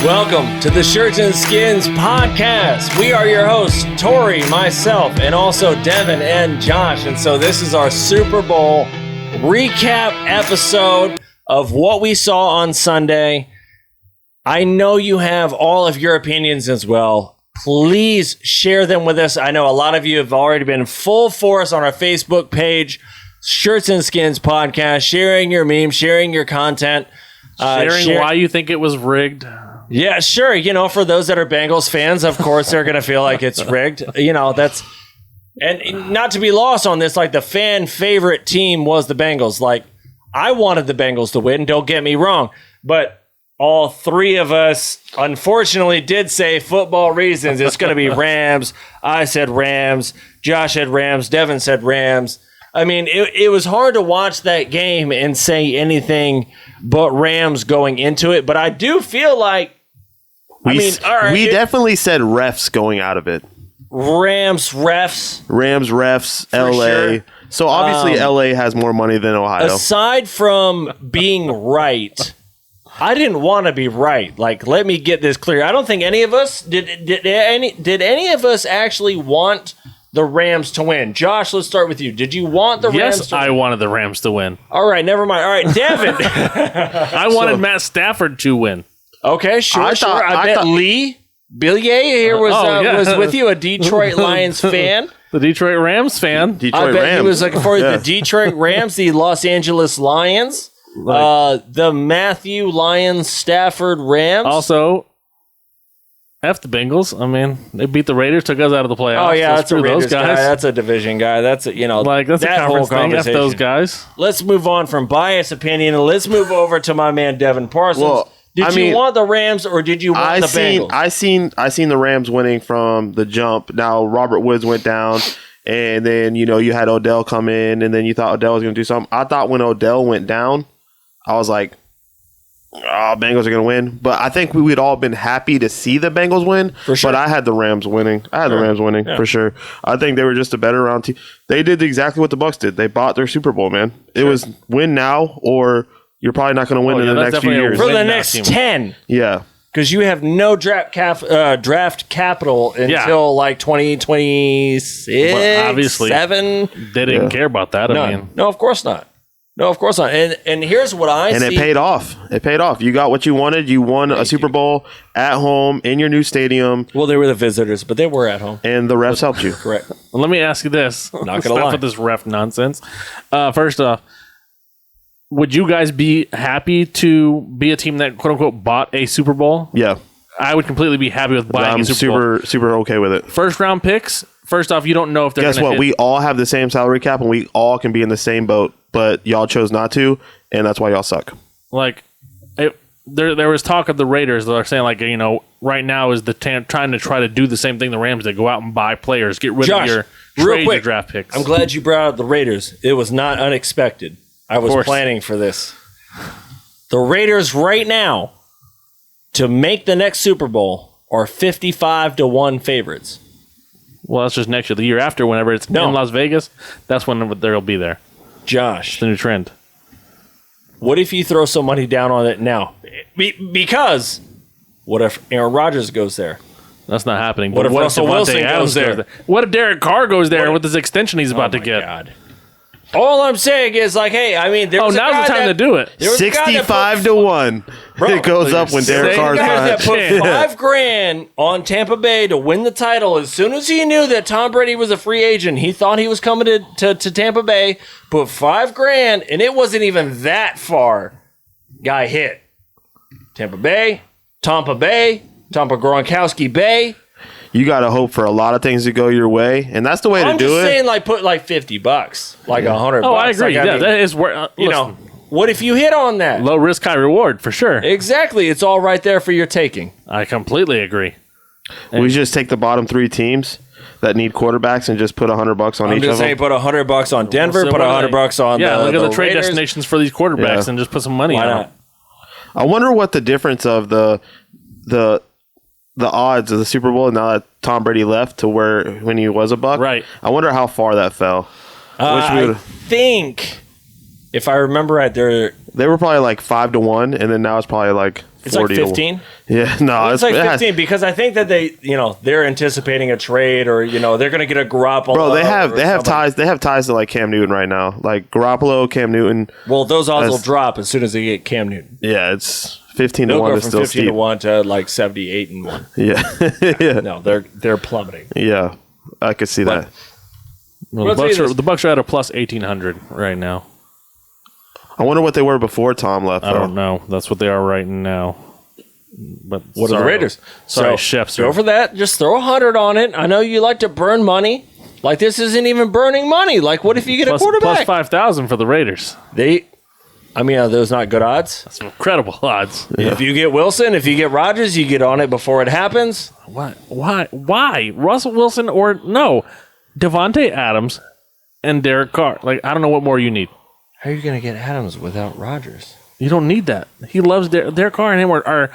Welcome to the Shirts and Skins podcast. We are your hosts, Tori, myself, and also Devin and Josh. And so this is our Super Bowl recap episode of what we saw on Sunday. I know you have all of your opinions as well. Please share them with us. I know a lot of you have already been full force on our Facebook page, Shirts and Skins podcast, sharing your memes, sharing your content. Sharing why you think it was rigged. Yeah, sure. You know, for those that are Bengals fans, of course, they're going to feel like it's rigged. You know, that's... And not to be lost on this, like, the fan favorite team was the Bengals. Like, I wanted the Bengals to win, don't get me wrong. But all three of us, unfortunately, did say football reasons. It's going to be Rams. I said Rams. Josh said Rams. Devin said Rams. I mean, it was hard to watch that game and say anything but Rams going into it. But I do feel like, we definitely said refs going out of it. Rams, refs, LA. Sure. So obviously LA has more money than Ohio. Aside from being right, I didn't want to be right. Like, let me get this clear. I don't think any of us did any of us actually want the Rams to win. Josh, let's start with you. Did you want the Rams to win? Yes, I wanted the Rams to win. All right, never mind. All right, Devin. I wanted Matt Stafford to win. Okay, sure. I bet Lee Billier here was with you, a Detroit Lions fan. The Detroit Rams fan. He was looking for the Detroit Rams, the Los Angeles Lions, the Matthew Lions Stafford Rams. Also, F the Bengals. I mean, they beat the Raiders, took us out of the playoffs. Oh yeah, that's a Raiders guy. That's a division guy. That's a, that's that a whole conference thing. F conversation. those guys. Let's move on from biased opinion and let's move over to my man Devin Parsons. Well, did you want the Rams or did you want the Bengals? I seen the Rams winning from the jump. Now Robert Woods went down, and then you had Odell come in, and then you thought Odell was going to do something. I thought when Odell went down, I was like, Bengals are going to win. But I think we'd all been happy to see the Bengals win. For sure. But I had the Rams winning. For sure. I think they were just a better round team. They did exactly what the Bucs did. They bought their Super Bowl, man. It was win now or you're probably not going to win in the next few years. For the next 10. Yeah. Because you have no draft capital until like 2026, well, obviously, 7. They didn't care about that. No, of course not. And here's what I see. And it paid off. You got what you wanted. You won a Super Bowl at home in your new stadium. Well, they were the visitors, but they were at home. And the refs helped you. Correct. Well, let me ask you this. Not going to lie. Stop with this ref nonsense. First off, would you guys be happy to be a team that, quote unquote, bought a Super Bowl? Yeah. I would completely be happy with buying a Super Bowl. Super okay with it. First round picks. First off, you don't know if they're going to Guess what? We all have the same salary cap, and we all can be in the same boat, but y'all chose not to, and that's why y'all suck. Like, there was talk of the Raiders that are saying, like, right now is the trying to try to do the same thing the Rams did, go out and buy players, get rid of your trade your draft picks. I'm glad you brought up the Raiders. It was not unexpected. I was planning for this. The Raiders right now, to make the next Super Bowl, are 55-1 favorites. Well, that's just next year. The year after, whenever it's in Las Vegas, that's when they'll be there. Josh. It's the new trend. What if you throw some money down on it now? Because what if Aaron Rodgers goes there? That's not happening. What if Russell Wilson goes there? What if Derek Carr goes there with his extension he's about to get? God. All I'm saying is, like, hey, I mean, now's the time to do it. 65-1. It goes up when Derek Carr's that put $5,000 on Tampa Bay to win the title. As soon as he knew that Tom Brady was a free agent, he thought he was coming to Tampa Bay. Put $5,000, and it wasn't even that far. Guy hit Tampa Gronkowski Bay. You got to hope for a lot of things to go your way, and that's the way to do it. I'm just saying, like, put like $50, like $100. Oh, I agree. Like, that is where what if you hit on that? Low risk, high reward for sure. Exactly, it's all right there for your taking. I completely agree. We just take the bottom 3 teams that need quarterbacks and just put $100 on each of them. I'm just saying, put $100 on Denver, put $100 on look at the trade Raiders. Destinations for these quarterbacks and just put some money on it. I wonder what the difference of the odds of the Super Bowl now that Tom Brady left to when he was a Buck. Right. I wonder how far that fell. I think, if I remember right, they were probably like 5-1, and then now it's probably like It's like 15. Yeah, no, It's like 15 because I think that they're anticipating a trade or they're going to get a Garoppolo. Bro, they have ties to like Cam Newton right now, like Garoppolo, Cam Newton. Well, those odds will drop as soon as they get Cam Newton. Yeah, it's 15 to They'll 1 go is from still 15 steep. to 1 to like 78 and 1. Yeah, yeah, No, they're plummeting. yeah. I could see that. Well, the Bucks are at a plus 1,800 right now. I wonder what they were before Tom left. I don't know. That's what they are right now. But What are the Raiders? Sorry, So, chefs. go for that. Just throw 100 on it. I know you like to burn money. Like this isn't even burning money. Like what if you get a quarterback? Plus 5,000 for the Raiders. Are those not good odds? That's incredible odds. If you get Wilson, if you get Rodgers, you get on it before it happens. What? Why? Russell Wilson or no? Devontae Adams and Derek Carr. Like, I don't know what more you need. How are you going to get Adams without Rodgers? You don't need that. He loves Derek Carr and him are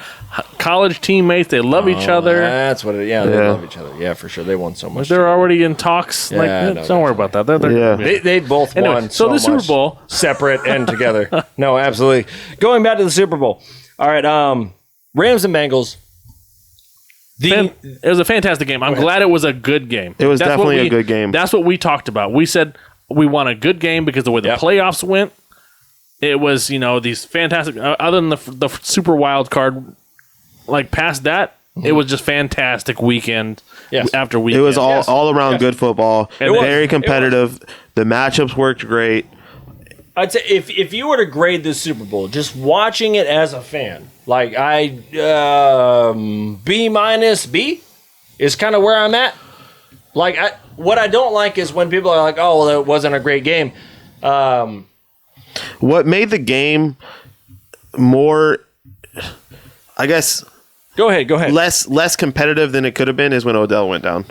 college teammates. They love each other. That's what they love each other. Yeah, for sure. They won so much. They're already in talks. Don't worry about that. They both won so the Super much Bowl. separate and together. No, absolutely. Going back to the Super Bowl. All right, Rams and Bengals. It was a fantastic game. I'm glad it was a good game. It was definitely a good game. That's what we talked about. We said we want a good game because the way the playoffs went, it was, these fantastic, other than the super wild card, like past that, it was just fantastic weekend after weekend. It was all around good football. And very competitive. The matchups worked great. I'd say if you were to grade this Super Bowl, just watching it as a fan, like B- is kind of where I'm at. Like what I don't like is when people are like, "Oh, well, it wasn't a great game." What made the game more, I guess, Go ahead. less competitive than it could have been is when Odell went down.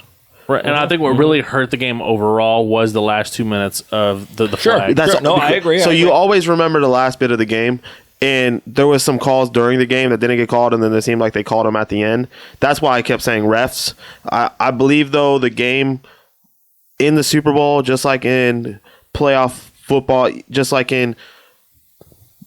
Right, and I think what really hurt the game overall was the last 2 minutes of the flag. I agree. So you always remember the last bit of the game, and there was some calls during the game that didn't get called, and then it seemed like they called them at the end. That's why I kept saying refs. I believe, though, the game in the Super Bowl, just like in playoff football, just like in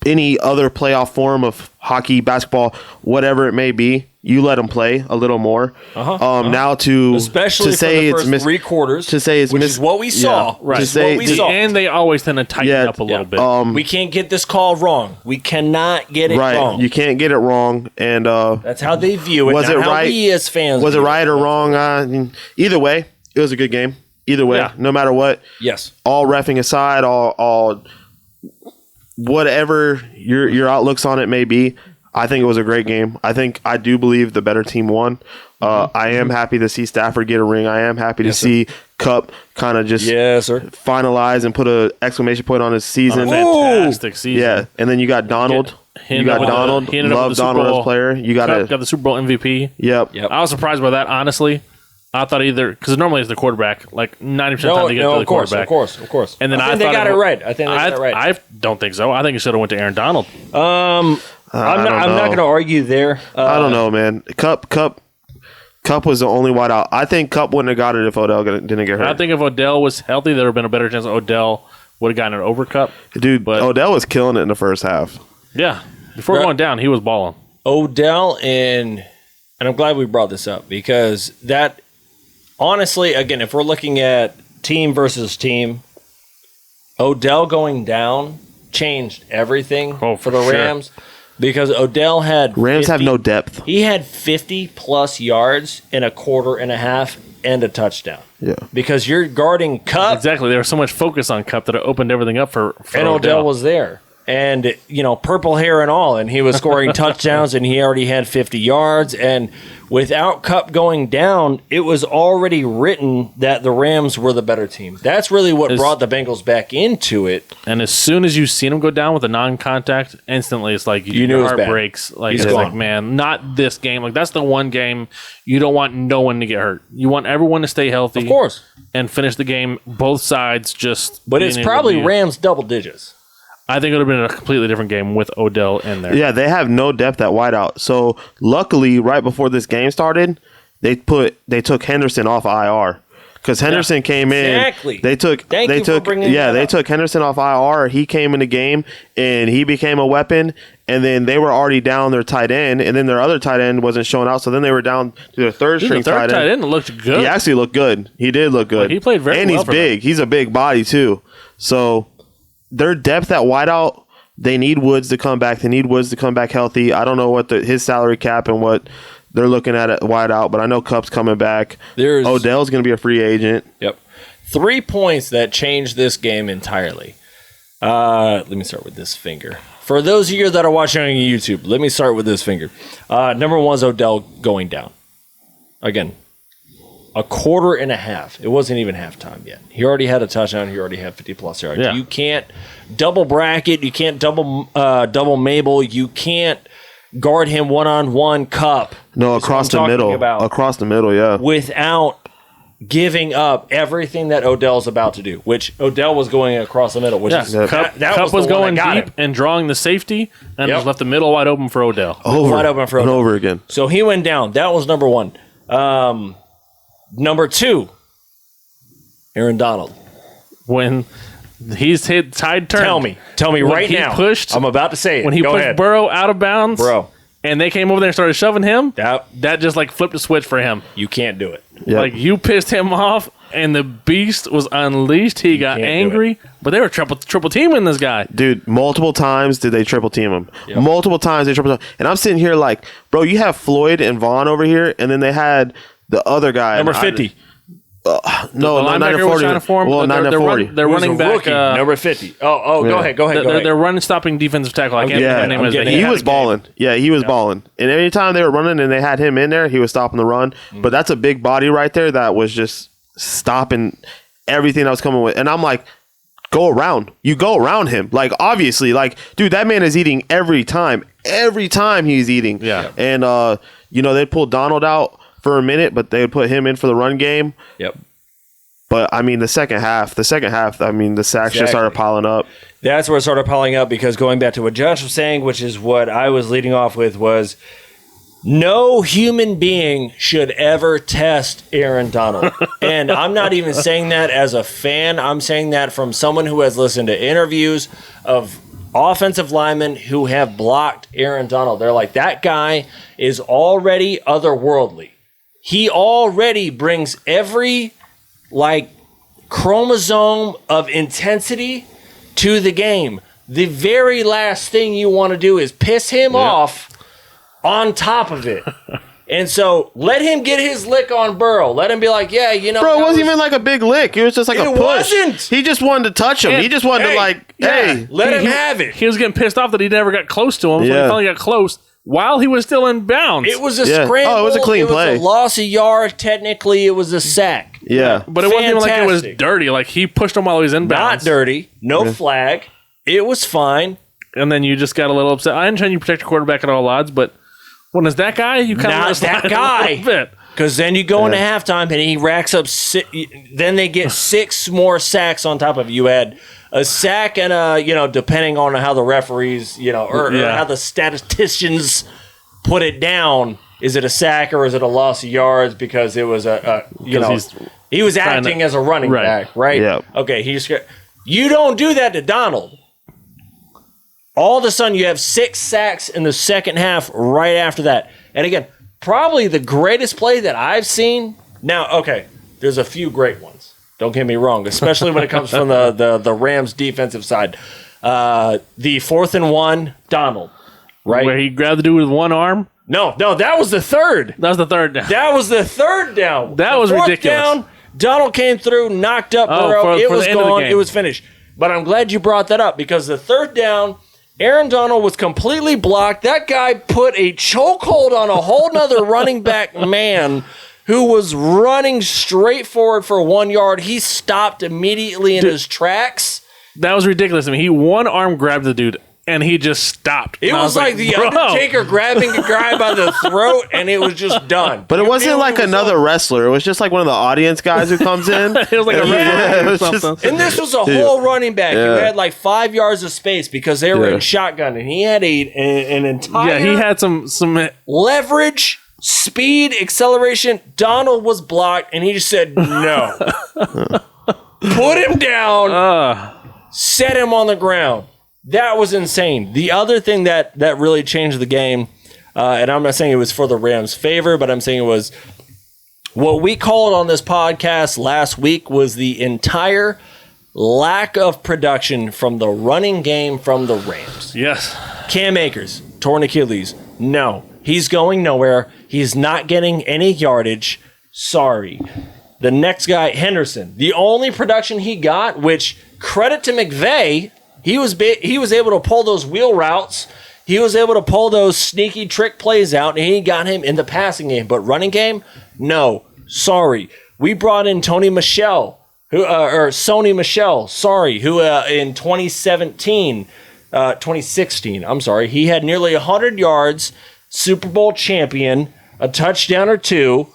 any other playoff form of hockey, basketball, whatever it may be, you let them play a little more. Now especially to say for the first 3 quarters, to say it's which is what we saw. Right. To say, what we saw. And they always tend to tighten up a little bit. We can't get this call wrong. We cannot get it wrong. You can't get it wrong, and that's how they view it. Was it right? We as fans was it right or wrong? Either way, it was a good game. Either way, no matter what. Yes. All reffing aside, all whatever your outlooks on it may be, I think it was a great game. I do believe the better team won. I am happy to see Stafford get a ring. I am happy to see Cup kind of just finalize and put an exclamation point on his season. Fantastic season. Yeah, and then you got Donald. Love Donald as player. You got the Super Bowl MVP. Yep. I was surprised by that, honestly. I thought either because normally it's the quarterback, like 90% of the time they get to the quarterback. Of course. And then I think they got it right. I think they got it right. I don't think so. I think it should have went to Aaron Donald. I'm not going to argue there. I don't know, man. Cup was the only wideout. I think Cup wouldn't have got it if Odell didn't get hurt. I think if Odell was healthy, there would have been a better chance Odell would have gotten an over Cup. Dude, but Odell was killing it in the first half. Yeah. Before going down, he was balling. Odell and I'm glad we brought this up because that, honestly, again, if we're looking at team versus team, Odell going down changed everything for the Rams because Odell had Rams have no depth. He had 50-plus yards in a quarter and a half and a touchdown. Yeah. Because you're guarding Cup. Exactly. There was so much focus on Cup that it opened everything up for and Odell was there. And, purple hair and all, and he was scoring touchdowns, and he already had 50 yards. And without Cup going down, it was already written that the Rams were the better team. That's really what brought the Bengals back into it. And as soon as you seen him go down with a non-contact, instantly it's like your heart breaks. Like, it's like, man, not this game. Like, that's the one game you don't want no one to get hurt. You want everyone to stay healthy. Of course. And finish the game, both sides just... But it's probably Rams double digits. I think it would have been a completely different game with Odell in there. Yeah, they have no depth at wideout. So luckily, right before this game started, they took Henderson off IR. because Henderson came in. Exactly. They took Henderson off IR. He came in the game and he became a weapon. And then they were already down their tight end, and then their other tight end wasn't showing out. So then they were down to their third string tight end. Tight end looked good. He actually looked good. He did look good. He played very well. And he's big. He's a big body too. So their depth at wideout, they need Woods to come back. They need Woods to come back healthy. I don't know what his salary cap and what they're looking at wideout, but I know Kupp's coming back. Odell's going to be a free agent. Yep. 3 points that changed this game entirely. Let me start with this finger. For those of you that are watching on YouTube, let me start with this finger. Number one is Odell going down. Again, a quarter and a half. It wasn't even halftime yet. He already had a touchdown. He already had 50-plus yards. Yeah. You can't double bracket. You can't double Mabel. You can't guard him one-on-one Kupp. No, across the middle. Across the middle, yeah. Without giving up everything that Odell's about to do, which Odell was going across the middle. Which is, Kupp was going deep and drawing the safety and just left the middle wide open for Odell. Wide open for Odell. Over again. So he went down. That was number one. Number two, Aaron Donald. When he's hit tide turn. Tell me right now. I'm about to say it. When he pushed Burrow out of bounds. And they came over there and started shoving him. That just like flipped a switch for him. You can't do it. Yep. Like you pissed him off, and the beast was unleashed. He got angry, but they were triple teaming this guy. Dude, multiple times did they triple team him. Yep. Multiple times they triple team. And I'm sitting here like, bro, you have Floyd and Vaughn over here, and then they had the other guy. Number 50. No, not number 40. Well, not number 40. They're running back. Rookie, number 50. Go ahead. They're running stopping defensive tackle. I can't remember the name. He was balling. Yeah, he was balling. And every time they were running and they had him in there, he was stopping the run. But that's a big body right there that was just stopping everything that was coming with. And I'm like, go around. You go around him. Like, obviously, like, dude, that man is eating every time. Every time he's eating. Yeah. And, they'd pull Donald out for a minute, but they would put him in for the run game. Yep. But, I mean, the second half, the sacks just started piling up. That's where it started piling up because going back to what Josh was saying, which is what I was leading off with, was no human being should ever test Aaron Donald. And I'm not even saying that as a fan. I'm saying that from someone who has listened to interviews of offensive linemen who have blocked Aaron Donald. They're like, that guy is already otherworldly. He already brings every chromosome of intensity to the game. The very last thing you want to do is piss him off on top of it. And so let him get his lick on Burrow. Let him be like, bro, it wasn't even like a big lick. It was just like a push. It wasn't. He just wanted to touch him. He just wanted to let him have it. He was getting pissed off that he never got close to him. So he finally got close while he was still in bounds. It was a scramble. Oh, it was a clean play. It was a loss of yard. Technically, it was a sack. Yeah. But it wasn't even like it was dirty. Like, he pushed him while he was in bounds. Not dirty. No flag. It was fine. And then you just got a little upset. I understand you protect your quarterback at all odds, but when it's that guy, you kind of not that guy. Because then you go into halftime and he racks up then they get 6 more sacks on top of you. You had a sack and depending on how the referees, or how the statisticians put it down, is it a sack or is it a loss of yards? Because it was he was acting as a running back, right? Yeah. Okay, you don't do that to Donald. All of a sudden, you have 6 sacks in the second half right after that. And again, probably the greatest play that I've seen. Now, okay, there's a few great ones. Don't get me wrong, especially when it comes from the Rams' defensive side. The 4th and 1, Donald, right? Where he grabbed the dude with one arm? No, that was the third. That was the third down. That was the third down. That was ridiculous. Down, Donald came through, knocked up Burrow. It was gone. It was finished. But I'm glad you brought that up because the third down, Aaron Donald was completely blocked. That guy put a chokehold on a whole nother running back man who was running straight forward for 1 yard. He stopped immediately in his tracks. That was ridiculous. I mean, he one arm grabbed the dude and he just stopped. It was like the Undertaker grabbing a guy by the throat and it was just done. But it wasn't like another wrestler. It was just like one of the audience guys who comes in. It was like a referee or something. And this was a whole running back. You had like 5 yards of space because they were in shotgun and he had an entire he had some leverage speed, acceleration. Donald was blocked, and he just said no. Put him down. Set him on the ground. That was insane. The other thing that really changed the game, and I'm not saying it was for the Rams' favor, but I'm saying it was what we called on this podcast last week was the entire lack of production from the running game from the Rams. Yes. Cam Akers, torn Achilles. No, he's going nowhere. He's not getting any yardage. Sorry. The next guy, Henderson, the only production he got, which credit to McVay, he was able to pull those wheel routes. He was able to pull those sneaky trick plays out, and he got him in the passing game. But running game, no. Sorry. We brought in Sony Michel, who in 2016, he had nearly 100 yards, Super Bowl champion, a touchdown or two.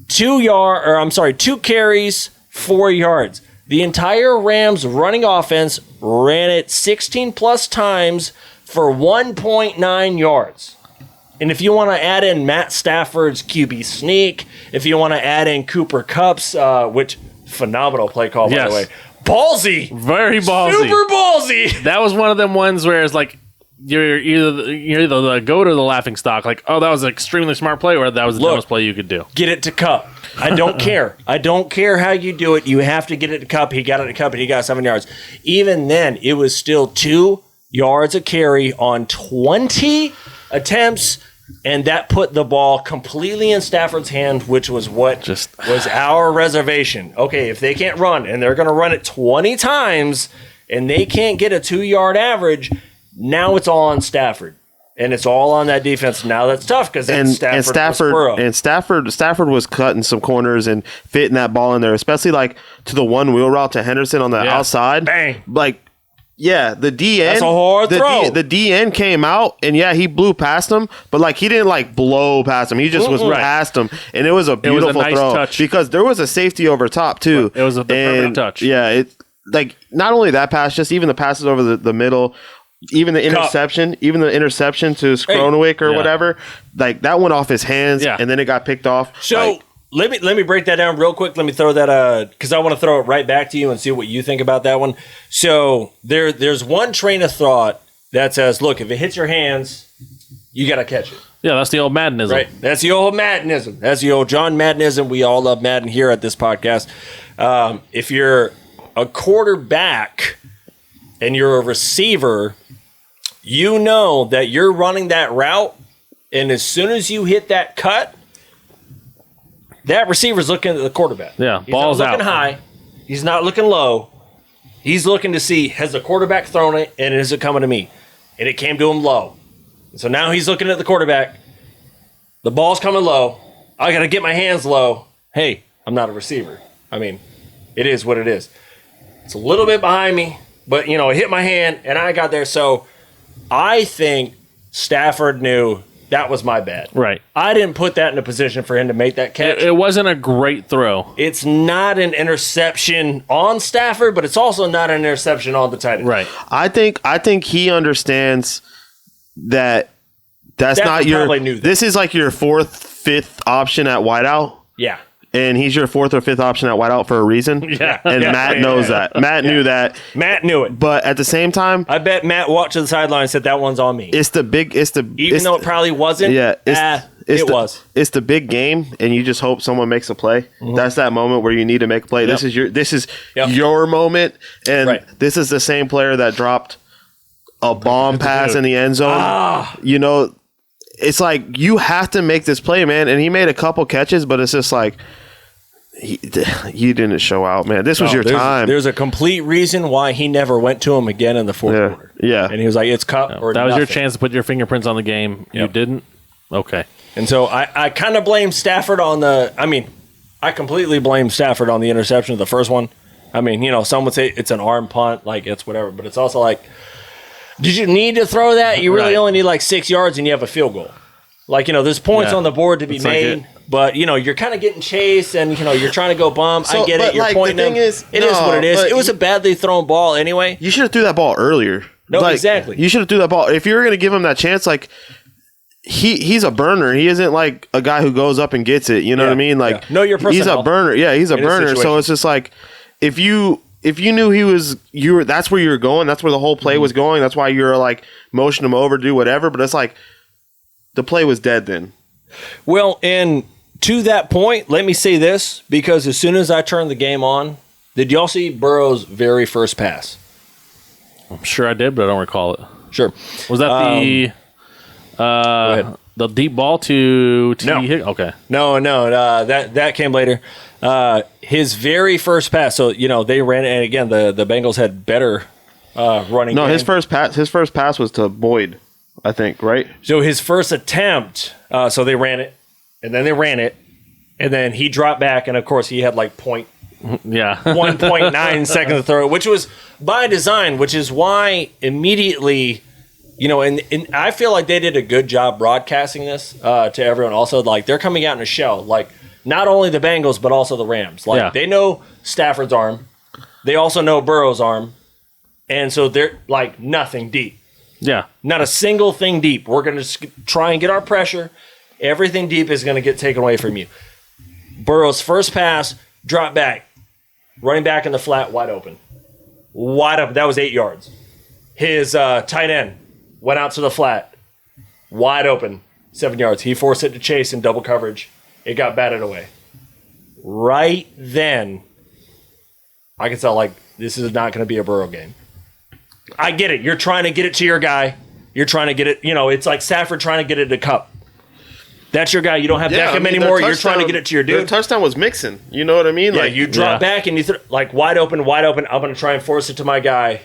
2 carries, 4 yards. The entire Rams running offense ran it 16 plus times for 1.9 yards. And if you want to add in Matt Stafford's QB sneak, if you want to add in Cooper Kupp's, which phenomenal play call, by the way. Ballsy. Very ballsy. Super ballsy. That was one of them ones where it's like, you're either the goat or the laughing stock. Like, oh, that was an extremely smart play, or that was the dumbest play you could do. Get it to Kupp. I don't care. I don't care how you do it. You have to get it to Kupp. He got it to Kupp, and he got 7 yards. Even then, it was still 2 yards a carry on 20 attempts, and that put the ball completely in Stafford's hand, which was was our reservation. Okay, if they can't run, and they're going to run it 20 times, and they can't get a 2-yard average, now it's all on Stafford. And it's all on that defense. Now that's tough because Stafford was cutting some corners and fitting that ball in there, especially like to the one wheel route to Henderson on the outside. Bang. Like, yeah, the DN. That's a hard throw. The DN came out, and yeah, he blew past him, but like he didn't like blow past him. He just was past him, and it was a beautiful nice throw touch. because there was a safety over top too. It was the perfect touch. Yeah, it like not only that pass, just even the passes over the middle. Even the interception to Skronowick or whatever, like that went off his hands, and then it got picked off. So let me break that down real quick. Let me throw that because I want to throw it right back to you and see what you think about that one. So there's one train of thought that says, look, if it hits your hands, you got to catch it. Yeah, that's the old Maddenism. Right. That's the old Maddenism. That's the old John Maddenism. We all love Madden here at this podcast. If you're a quarterback and you're a receiver, you know that you're running that route, and as soon as you hit that cut, that receiver's looking at the quarterback. Yeah, He's ball's not looking out. high. He's not looking low. He's looking to see, has the quarterback thrown it, and is it coming to me? And it came to him low. So now he's looking at the quarterback. The ball's coming low. I got to get my hands low. Hey, I'm not a receiver. I mean, it is what it is. It's a little bit behind me, but, it hit my hand, and I got there. So I think Stafford knew that was my bad. Right. I didn't put that in a position for him to make that catch. It wasn't a great throw. It's not an interception on Stafford, but it's also not an interception on the tight end. Right. I think he understands that that's Stafford not your. probably knew that. This is like your 4th, 5th option at wideout. Yeah. And he's your 4th or 5th option at wideout for a reason. Yeah. And Matt knows that. Matt knew that. Matt knew it. But at the same time, I bet Matt walked to the sideline and said, that one's on me. Even though it probably wasn't, it was. It's the big game, and you just hope someone makes a play. Mm-hmm. That's that moment where you need to make a play. Yep. This is your moment, and this is the same player that dropped a bomb pass in the end zone. It's like you have to make this play, man. And he made a couple catches, but it's just like you didn't show out, man. This was your time. There's a complete reason why he never went to him again in the fourth quarter. Yeah, and he was like, "It's Kupp or that was nothing." your chance to put your fingerprints on the game. You didn't. Okay. And so I kind of blame Stafford on the. I mean, I completely blame Stafford on the interception of the first one. I mean, some would say it's an arm punt, like it's whatever, but it's also like, did you need to throw that? You really only need like 6 yards, and you have a field goal. Like, there's points on the board to be made, but, you're kind of getting chased, and, you're trying to go bum. I get it. You're pointing them. It is what it is. It was a badly thrown ball anyway. You should have threw that ball earlier. No, exactly. You should have threw that ball. If you were going to give him that chance, like, he's a burner. He isn't like a guy who goes up and gets it. You know what I mean? Like, know your he's personnel a burner. Yeah, he's a burner. So it's just like if you knew that's where you're going, that's where the whole play was going. That's why you're like motion him over, do whatever. But it's like the play was dead then. Well, and to that point, let me say this, because as soon as I turned the game on, did y'all see Burrow's very first pass? I'm sure I did, but I don't recall it. Sure. Was that the deep ball to No. Higgins? Okay. No, that came later. His very first pass. So they ran, and again the Bengals had better running. No, game. his first pass was to Boyd, I think, right? So his first attempt. So they ran it, and then they ran it, and then he dropped back, and of course he had like 1.9 seconds to throw, which was by design, which is why immediately. And I feel like they did a good job broadcasting this to everyone. Also, like they're coming out in a shell, like not only the Bengals but also the Rams. Like they know Stafford's arm, they also know Burrow's arm, and so they're like nothing deep. Yeah, not a single thing deep. We're gonna just try and get our pressure. Everything deep is gonna get taken away from you. Burrow's first pass, drop back, running back in the flat, wide open. That was 8 yards. His tight end went out to the flat, wide open, 7 yards. He forced it to Chase in double coverage. It got batted away. Right then, I could tell, like, this is not going to be a Burrow game. I get it. You're trying to get it to your guy. You're trying to get it, it's like Stafford trying to get it to Cup. That's your guy. You don't have Beckham anymore. You're trying to get it to your dude. Their touchdown was Mixon. You know what I mean? Yeah, you drop back and you like wide open. I'm going to try and force it to my guy.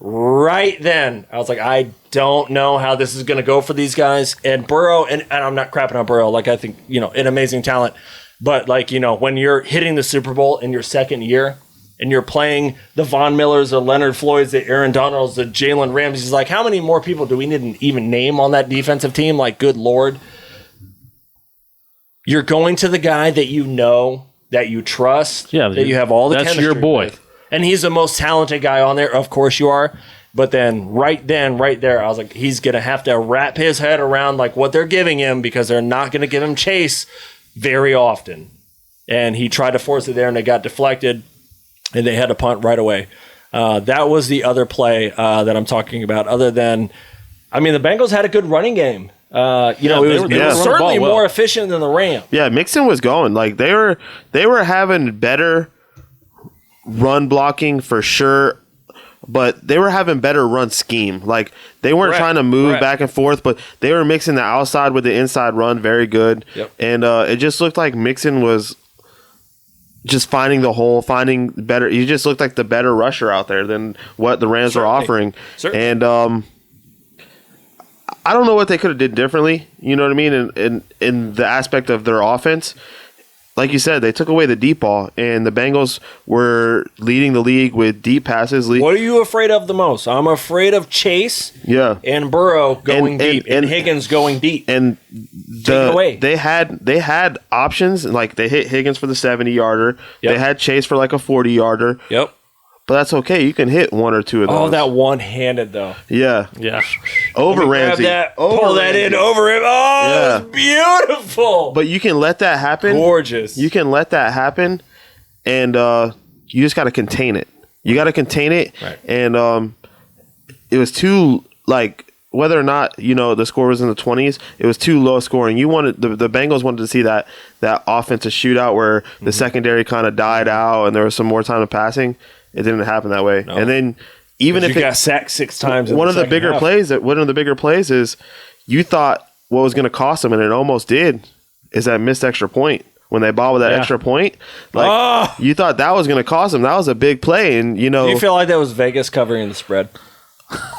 Right then, I was like, I don't know how this is going to go for these guys. And Burrow, and I'm not crapping on Burrow. Like, I think, an amazing talent. But, like, when you're hitting the Super Bowl in your second year and you're playing the Von Millers, the Leonard Floyds, the Aaron Donalds, the Jalen Ramseys, like, how many more people do we need to even name on that defensive team? Like, good Lord. You're going to the guy that you know, that you trust, that you have all the chemistry your boy. with. And he's the most talented guy on there. Of course you are. But then right there, I was like, he's going to have to wrap his head around like what they're giving him, because they're not going to give him chase very often. And he tried to force it there, and it got deflected, and they had to punt right away. That was the other play that I'm talking about. Other than, the Bengals had a good running game. It was certainly more efficient than the Rams. Yeah, Mixon was going. Like they were having better run blocking for sure, but they were having better run scheme. Like they weren't trying to move back and forth, but they were mixing the outside with the inside run very good. Yep. And it just looked like Mixon was just finding the hole, finding better. He just looked like the better rusher out there than what the Rams were offering. Certainly. And I don't know what they could have did differently. You know what I mean? In the aspect of their offense. Like you said, they took away the deep ball, and the Bengals were leading the league with deep passes. What are you afraid of the most? I'm afraid of Chase and Burrow going deep and Higgins going deep. And away. They had options, like they hit Higgins for the 70-yarder. Yep. They had Chase for like a 40-yarder. Yep. But that's okay. You can hit one or two of those. Oh, that one-handed, though. Yeah. Over Ramsey. Pull that in over him. Oh, it's beautiful. But you can let that happen. Gorgeous. You can let that happen, and you just got to contain it. You got to contain it. Right. And it was too, like, whether or not, the score was in the 20s, it was too low scoring. You wanted the Bengals wanted to see that offensive shootout where the secondary kind of died out and there was some more time of passing. It didn't happen that way. No. And then even if you got sacked 6 times, one of the bigger plays is you thought what was going to cost them, and it almost did, is that missed extra point. When they ball with that extra point, you thought that was going to cost them. That was a big play, and Do you feel like that was Vegas covering the spread?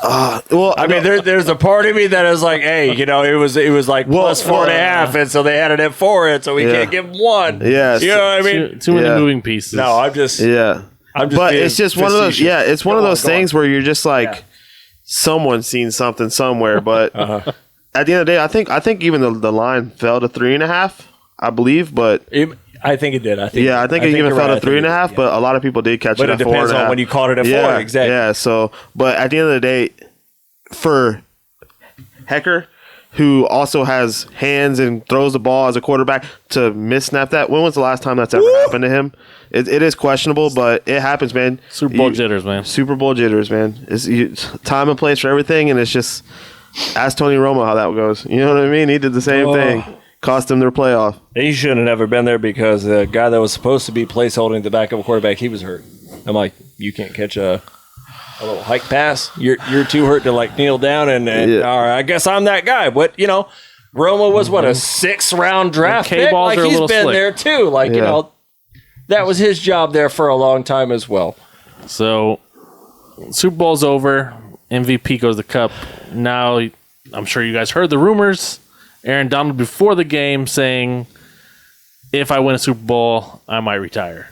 Well, there's a part of me that is like, hey, it was like plus 4.5, and so they had it at 4, and so we can't give them 1. Yeah, you know what I mean? Too many moving pieces. No, I'm just but it's just one of those. Yeah, it's one of those things where you're just like, someone's seen something somewhere. But at the end of the day, I think even the line fell to 3.5, I believe. But I think it did. I think it even fell to 3.5. But a lot of people did catch it at 4.5. But it depends on when you caught it at 4. Exactly. Yeah. So, but at the end of the day, for Hecker, who also has hands and throws the ball as a quarterback to miss-snap that. When was the last time that's ever happened to him? It is questionable, but it happens, man. Super Bowl jitters, man. Super Bowl jitters, man. It's time and place for everything, and it's just ask Tony Romo how that goes. You know what I mean? He did the same thing. Cost them their playoff. He shouldn't have never been there because the guy that was supposed to be placeholding the backup quarterback, he was hurt. I'm like, you can't catch a little hike pass. You're too hurt to like kneel down and all right, I guess I'm that guy. But Romo was what, a 6th round draft pick? Like he's been slick. there too. Like that was his job there for a long time as well. So Super Bowl's over. MVP goes the cup. Now I'm sure you guys heard the rumors. Aaron Donald before the game saying, "If I win a Super Bowl, I might retire."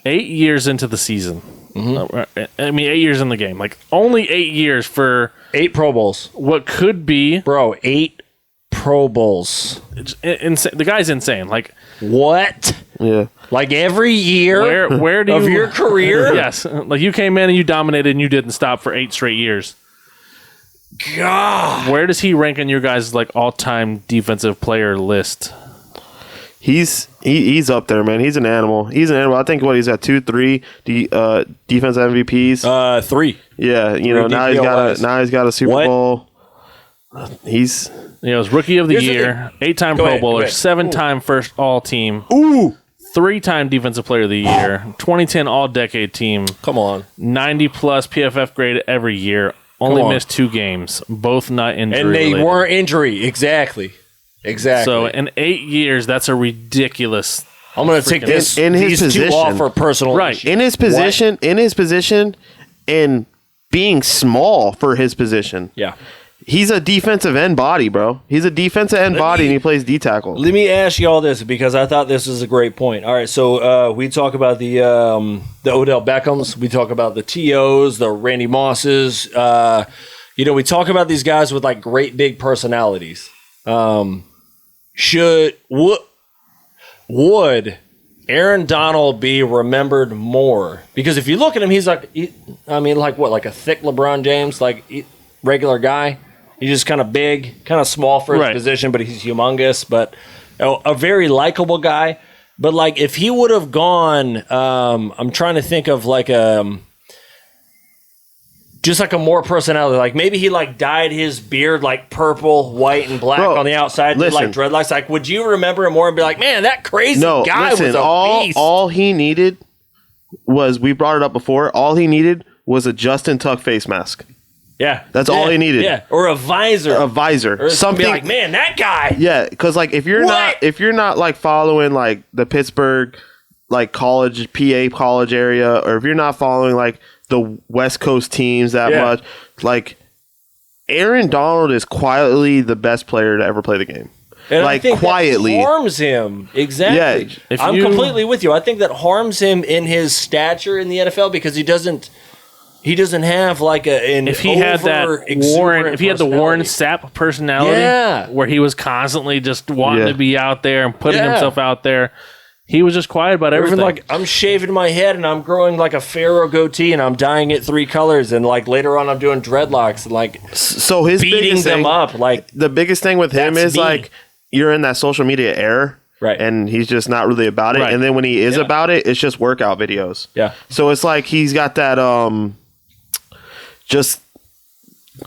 8 years into the season. I mean, 8 years in the game. Like, only 8 years for 8 Pro Bowls. What could be... Bro, 8 Pro Bowls. The guy's insane. Like... What? Yeah. Like, every year where do you, of your career? Yes. Like, you came in and you dominated and you didn't stop for 8 straight years. God. Where does he rank on your guys' like all-time defensive player list? He's up there, man. He's an animal. I think he's at 2-3 defensive MVPs. 3. Yeah, now he's got a Super Bowl. He's He was Rookie of the Year, 8-time Pro Bowler, 7-time first All-Team, 3-time Defensive Player of the Year, 2010 All-Decade Team. Come on. 90-plus PFF grade every year. Only missed 2 games, both not injury And they related. weren't injury. Exactly. So in 8 years, that's a ridiculous. I'm going to take this in his these 2 off for personal Right. in his position, and being small for his position. Yeah. He's a defensive end body, bro. He's a defensive end body, and he plays D tackle. Let me ask you all this because I thought this was a great point. All right, so we talk about the Odell Beckhams, we talk about the T.O.s, the Randy Mosses. We talk about these guys with like great big personalities. Would Aaron Donald be remembered more? Because if you look at him, he's like, like a thick LeBron James, like regular guy. He's just kind of big, kind of small for his position, but he's humongous. But a very likable guy. But like, if he would have gone, I'm trying to think of like just like a more personality. Like maybe he like dyed his beard like purple, white, and black on the outside, did like dreadlocks. Like, would you remember him more and be like, man, that crazy guy was a beast? All he needed was, we brought it up before, all he needed was a Justin Tuck face mask. Yeah, that's all he needed. Yeah, or a visor, or something like, man, that guy. Yeah, because like if you're not like following like the Pittsburgh like PA college area, or if you're not following like the West Coast teams that much, like Aaron Donald is quietly the best player to ever play the game. And like I think quietly that harms him. Exactly. Yeah, I'm completely with you. I think that harms him in his stature in the NFL because he doesn't have like if he had the Warren Sapp personality, where he was constantly just wanting to be out there and putting himself out there. He was just quiet about everything. Even like, I'm shaving my head and I'm growing like a pharaoh goatee and I'm dyeing it 3 colors, and like later on I'm doing dreadlocks and like so his beating them up. Like, the biggest thing with him is like, you're in that social media era. Right. And he's just not really about it. Right. And then when he is about it, it's just workout videos. Yeah. So it's like he's got that just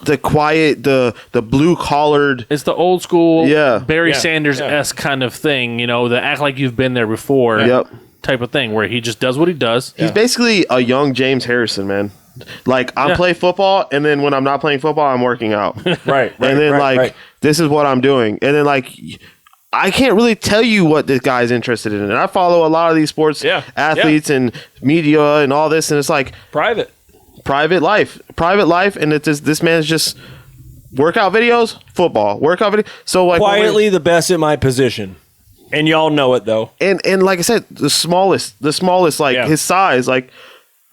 the quiet, the blue collared. It's the old school Barry Sanders-esque kind of thing, the act like you've been there before type of thing, where he just does what he does. He's basically a young James Harrison, man. Like, I play football, and then when I'm not playing football, I'm working out. Right. And then this is what I'm doing. And then like, I can't really tell you what this guy's interested in. And I follow a lot of these sports athletes and media and all this, and it's like private life, and it's just, this man's just workout videos, football, workout video. So like, quietly the best at my position, and y'all know it though. And like I said, the smallest, like his size, like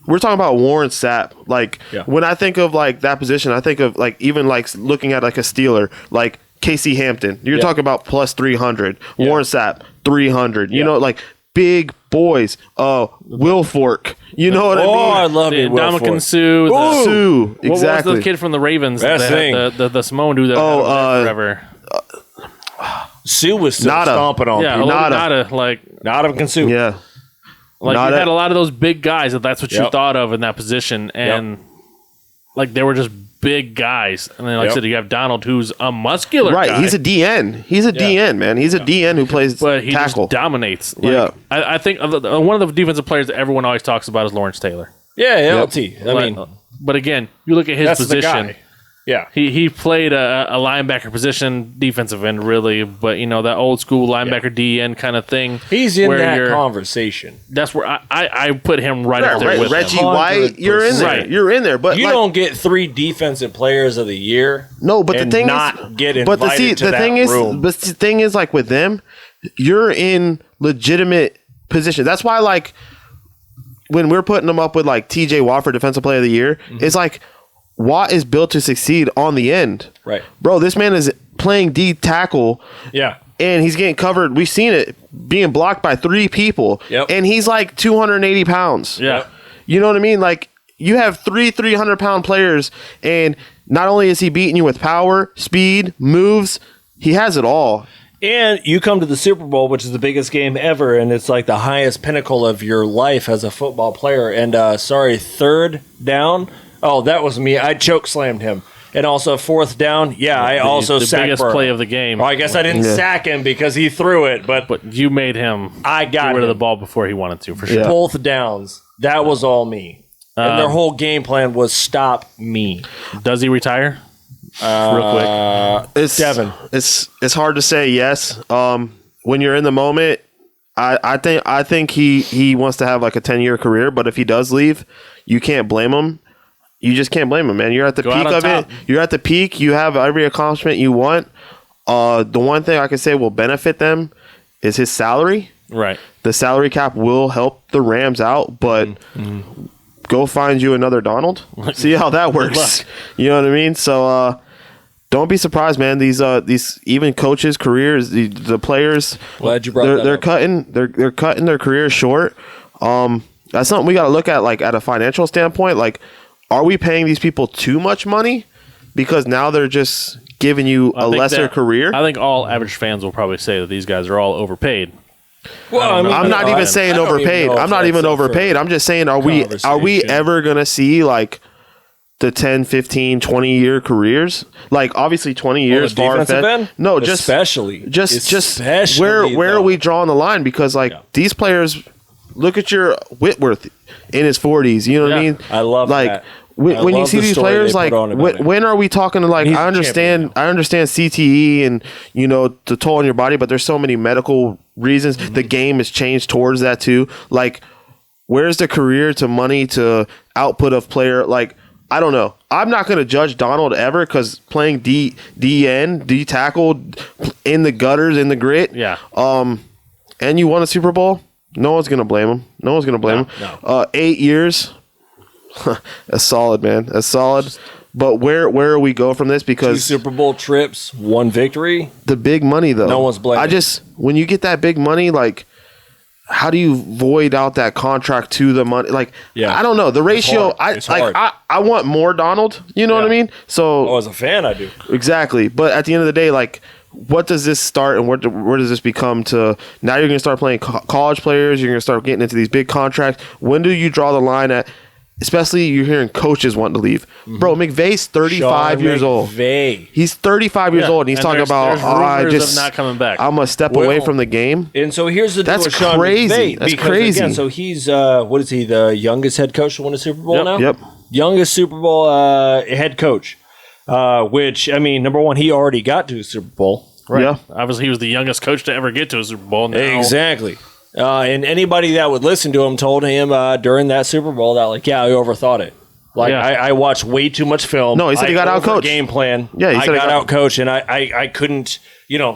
we're talking about Warren Sapp. Like when I think of like that position, I think of like even like looking at like a Steeler, like Casey Hampton. You're talking about plus 300. Warren Sapp 300. You know, like big boys. Will Fork. You know what I mean? I love it. Dominican Sue. Sue. What Exactly. was the kid from the Ravens? Best thing. The Samoan dude that had forever. Sue was still Nada. stomping on Yeah, people. Nada. Like, Nada can Sue. Yeah. like Nada. you had a lot of those big guys. That's what you Yep. thought of in that position, and like they were just big guys. And then, like I said, you have Donald, who's a muscular Right. guy. He's a DN. He's a DN, man. He's a DN who plays but he tackle. just dominates. Like, Yeah. I think one of the defensive players that everyone always talks about is Lawrence Taylor. Yeah, LT. I mean, But again, you look at his that's the position. guy. Yeah. He played a linebacker position, defensive end, really, but that old school linebacker DN kind of thing. He's in where that conversation. That's where I put him right up there with Reggie him. White, you're in there. Right. You're in there. But You like, don't get 3 defensive players of the year. no, but the and thing not is, get but invited to the that thing is, room. but the thing is, like with them, you're in legitimate position. That's why, like, when we're putting them up with like TJ Watt for defensive player of the year, it's like Watt is built to succeed on the end. Right. Bro, this man is playing D tackle. Yeah. And he's getting covered. We've seen it being blocked by 3 people. Yep. And he's like 280 pounds. Yeah. You know what I mean? Like, you have 300-pound players, and not only is he beating you with power, speed, moves, he has it all. And you come to the Super Bowl, which is the biggest game ever, and it's like the highest pinnacle of your life as a football player. And third down. Oh, that was me. I choke slammed him. And also fourth down. Yeah, I also the sacked biggest Burrow. play of the game. Well, I guess I didn't sack him because he threw it, but You made him I got get rid of the him. ball before he wanted to, for sure. Yeah. Both downs. That was all me. And their whole game plan was stop me. Does he retire? Real quick. It's Devin. It's hard to say yes. When you're in the moment, I think he wants to have like a 10-year career, but if he does leave, you can't blame him. You just can't blame him, man. You're at the Go peak out on of top. it. You're at the peak. You have every accomplishment you want. The one thing I can say will benefit them is his salary. Right. The salary cap will help the Rams out, but go find you another Donald. See how that works. You know what I mean? So don't be surprised, man. These even coaches' careers, the players, Glad you brought that they're up. cutting their careers short. That's something we got to look at, like at a financial standpoint. Like, are we paying these people too much money because now they're just giving you a think lesser career? I think all average fans will probably say that these guys are all overpaid. Well, I mean, I'm not even saying I don't even overpaid. know if I'm not that's even up for overpaid. I'm just saying, are we conversation. ever going to see like the 10, 15, 20-year careers? Like, obviously 20 years the far defensive fetched. end? No, just especially where though. are we drawing the line? Because like these players, look at your Whitworth in his 40s. You know what I Yeah, mean? I love like that. when I you love see the these story players, they like put on about it. when are we talking to like? He's I a understand CTE and the toll on your body, but there's so many medical reasons. Mm-hmm. The game has changed towards that too. Like, where's the career to money to output of player? Like, I don't know. I'm not going to judge Donald ever because playing D tackle in the gutters, in the grit. Yeah. And you won a Super Bowl. No one's going to blame him. No one's going to blame him. 8 years. That's solid, man. That's solid. But where do we go from this? 2 Because Super Bowl trips, 1 victory. the big money, though. No one's blaming. When you get that big money, like, how do you void out that contract to the money? Like, Yeah. I don't know. The ratio, It's hard. I want more Donald. You know what I mean? So, Oh, as a fan, I do. exactly. But at the end of the day, like, what does this start and where does this become to now you're going to start playing college players. You're going to start getting into these big contracts. When do you draw the line at, especially you're hearing coaches wanting to leave. Bro, McVay's 35 Sean years old. McVay. He's 35 years Yeah, old and he's and talking there's about, rumors of not coming back. I'm going to step Well, away from the game. And so here's the deal That's with Sean crazy. McVay, That's because, crazy. Again, so he's what is he? The youngest head coach to win a Super Bowl Yep. now. Yep. Youngest Super Bowl head coach. Which I mean, number one, he already got to a Super Bowl. Right. Yeah. Obviously, he was the youngest coach to ever get to a Super Bowl. Now, Exactly. And anybody that would listen to him told him during that Super Bowl that, like, yeah, I overthought it. Like, Yeah. I watched way too much film. No, he said he got outcoached. Game plan. Yeah, he I said he got got- outcoached, and I couldn't,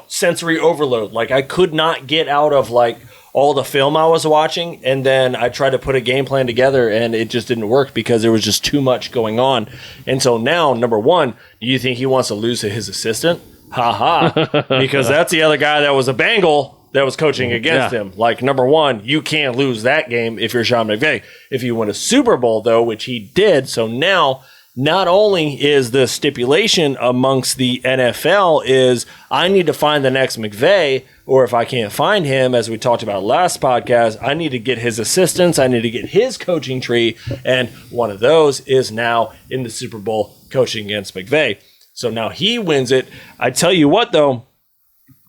sensory overload. Like, I could not get out of, like, all the film I was watching, and then I tried to put a game plan together, and it just didn't work because there was just too much going on. And so now, number one, do you think he wants to lose to his assistant? Ha ha. Because that's the other guy that was a Bengal that was coaching against him. Like, number one, you can't lose that game if you're Sean McVay. If you win a Super Bowl, though, which he did, so now not only is the stipulation amongst the NFL is I need to find the next McVay, or if I can't find him, as we talked about last podcast, I need to get his assistants, I need to get his coaching tree, and one of those is now in the Super Bowl coaching against McVay. So now he wins it. I tell you what, though,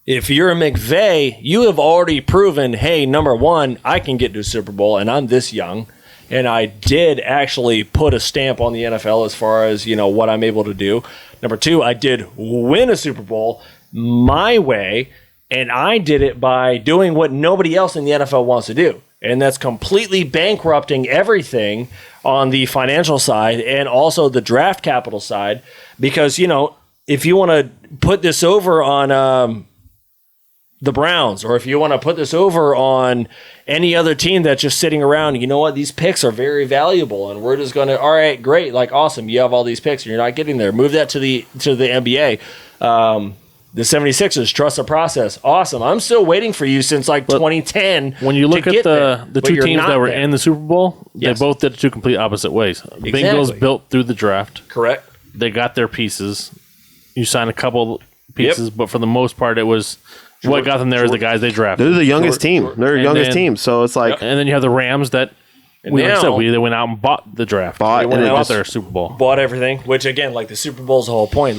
if you're a McVay, you have already proven, hey, number one, I can get to a Super Bowl, and I'm this young. And I did actually put a stamp on the NFL as far as, what I'm able to do. Number two, I did win a Super Bowl my way, and I did it by doing what nobody else in the NFL wants to do. And that's completely bankrupting everything on the financial side and also the draft capital side. Because, if you want to put this over on the Browns, or if you want to put this over on any other team that's just sitting around, you know what, these picks are very valuable, and we're just going to, all right, great, like, awesome, you have all these picks, and you're not getting there. Move that to the NBA. The 76ers, trust the process. Awesome. I'm still waiting for you since, 2010. When you look at the two teams that were in the Super Bowl, Yes. they both did it two complete opposite ways. Exactly. Bengals built through the draft. Correct. They got their pieces. You signed a couple pieces, but for the most part, it was what got them there is the guys they drafted. They're the youngest team. They're the And youngest then- team. So it's like And then you have the Rams that, And like I now- said, they went out and bought the draft. Bought, They and went it out just- their Super Bowl. Bought everything, which, again, the Super Bowl's the whole point.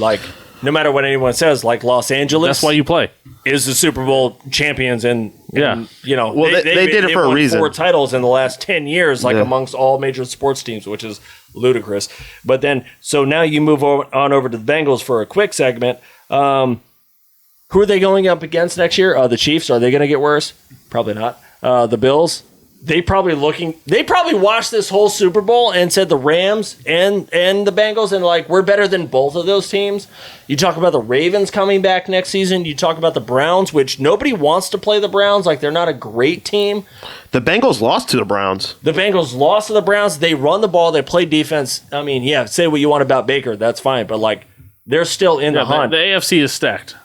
No matter what anyone says, Los Angeles That's why you play. is the Super Bowl champions, and Well, they did it for a won reason. 4 titles in the last 10 years, amongst all major sports teams, which is ludicrous. But then, so now you move on over to the Bengals for a quick segment. Who are they going up against next year? The Chiefs. Are they going to get worse? Probably not. The Bills. They probably watched this whole Super Bowl and said the Rams and the Bengals, and we're better than both of those teams. You talk about the Ravens coming back next season. You talk about the Browns, which nobody wants to play the Browns. They're not a great team. the Bengals lost to the Browns. The Bengals lost to the Browns. They run the ball. They play defense. I mean, yeah, say what you want about Baker. That's fine. But, they're still in the hunt. The AFC is stacked.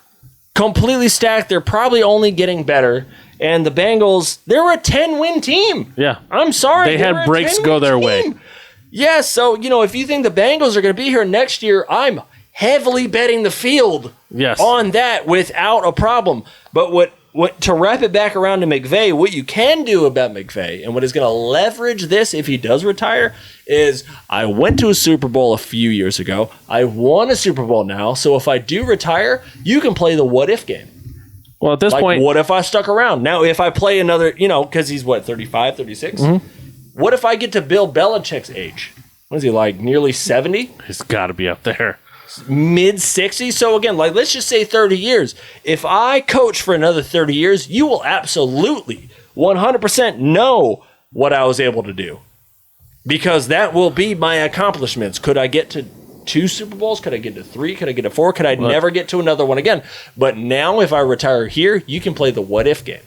Completely stacked. They're probably only getting better. And the Bengals, they're a 10-win team. Yeah. I'm sorry. They they're had a breaks 10-win go their team. way. Yeah, so, if you think the Bengals are going to be here next year, I'm heavily betting the field Yes. on that without a problem. But what to wrap it back around to McVay, what you can do about McVay and what is going to leverage this if he does retire is I went to a Super Bowl a few years ago. I won a Super Bowl now. So if I do retire, you can play the what-if game. Well, at this point, What if I stuck around? Now, if I play another, because he's 35, 36? Mm-hmm. What if I get to Bill Belichick's age? What is he, nearly 70? it's got to be up there. Mid-60s? So again, let's just say 30 years. If I coach for another 30 years, you will absolutely 100% know what I was able to do. Because that will be my accomplishments. Could I get to 2 Super Bowls? Could I get to 3? Could I get to 4? Could I never get to another one again? But now, if I retire here, you can play the what-if game.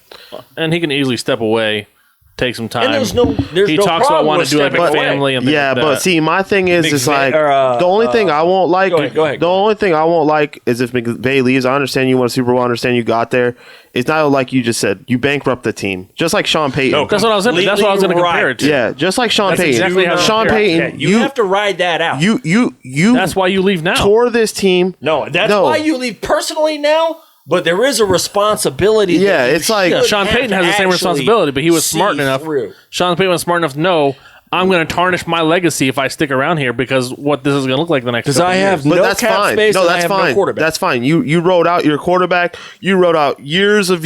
And he can easily step away, take some time. And there's no he talks about problem wanting with to do like a stepping away. family and things Yeah, like but that. see, my thing is, it's McVay- the only thing I won't like. Go ahead. The only thing I won't like is if McVay leaves. I understand you won a Super Bowl. I understand you got there. It's not like you just said. You bankrupt the team, just like Sean Payton. No, That's what I was going to Completely compare it to. Yeah, just like Sean That's Payton. exactly how Sean yeah, Payton. you have to ride that out. You. That's why you leave now. tore this team. No, that's why you leave personally now. But there is a responsibility. Yeah, that you it's like- should Sean have Payton to has the same actually responsibility, but he was see smart enough. through. Sean Payton was smart enough to know I'm going to tarnish my legacy if I stick around here because what this is going to look like the next. Because couple I have years. But no that's cap fine. space. No, and I that's have fine. No quarterback. That's fine. You wrote out your quarterback. You wrote out years of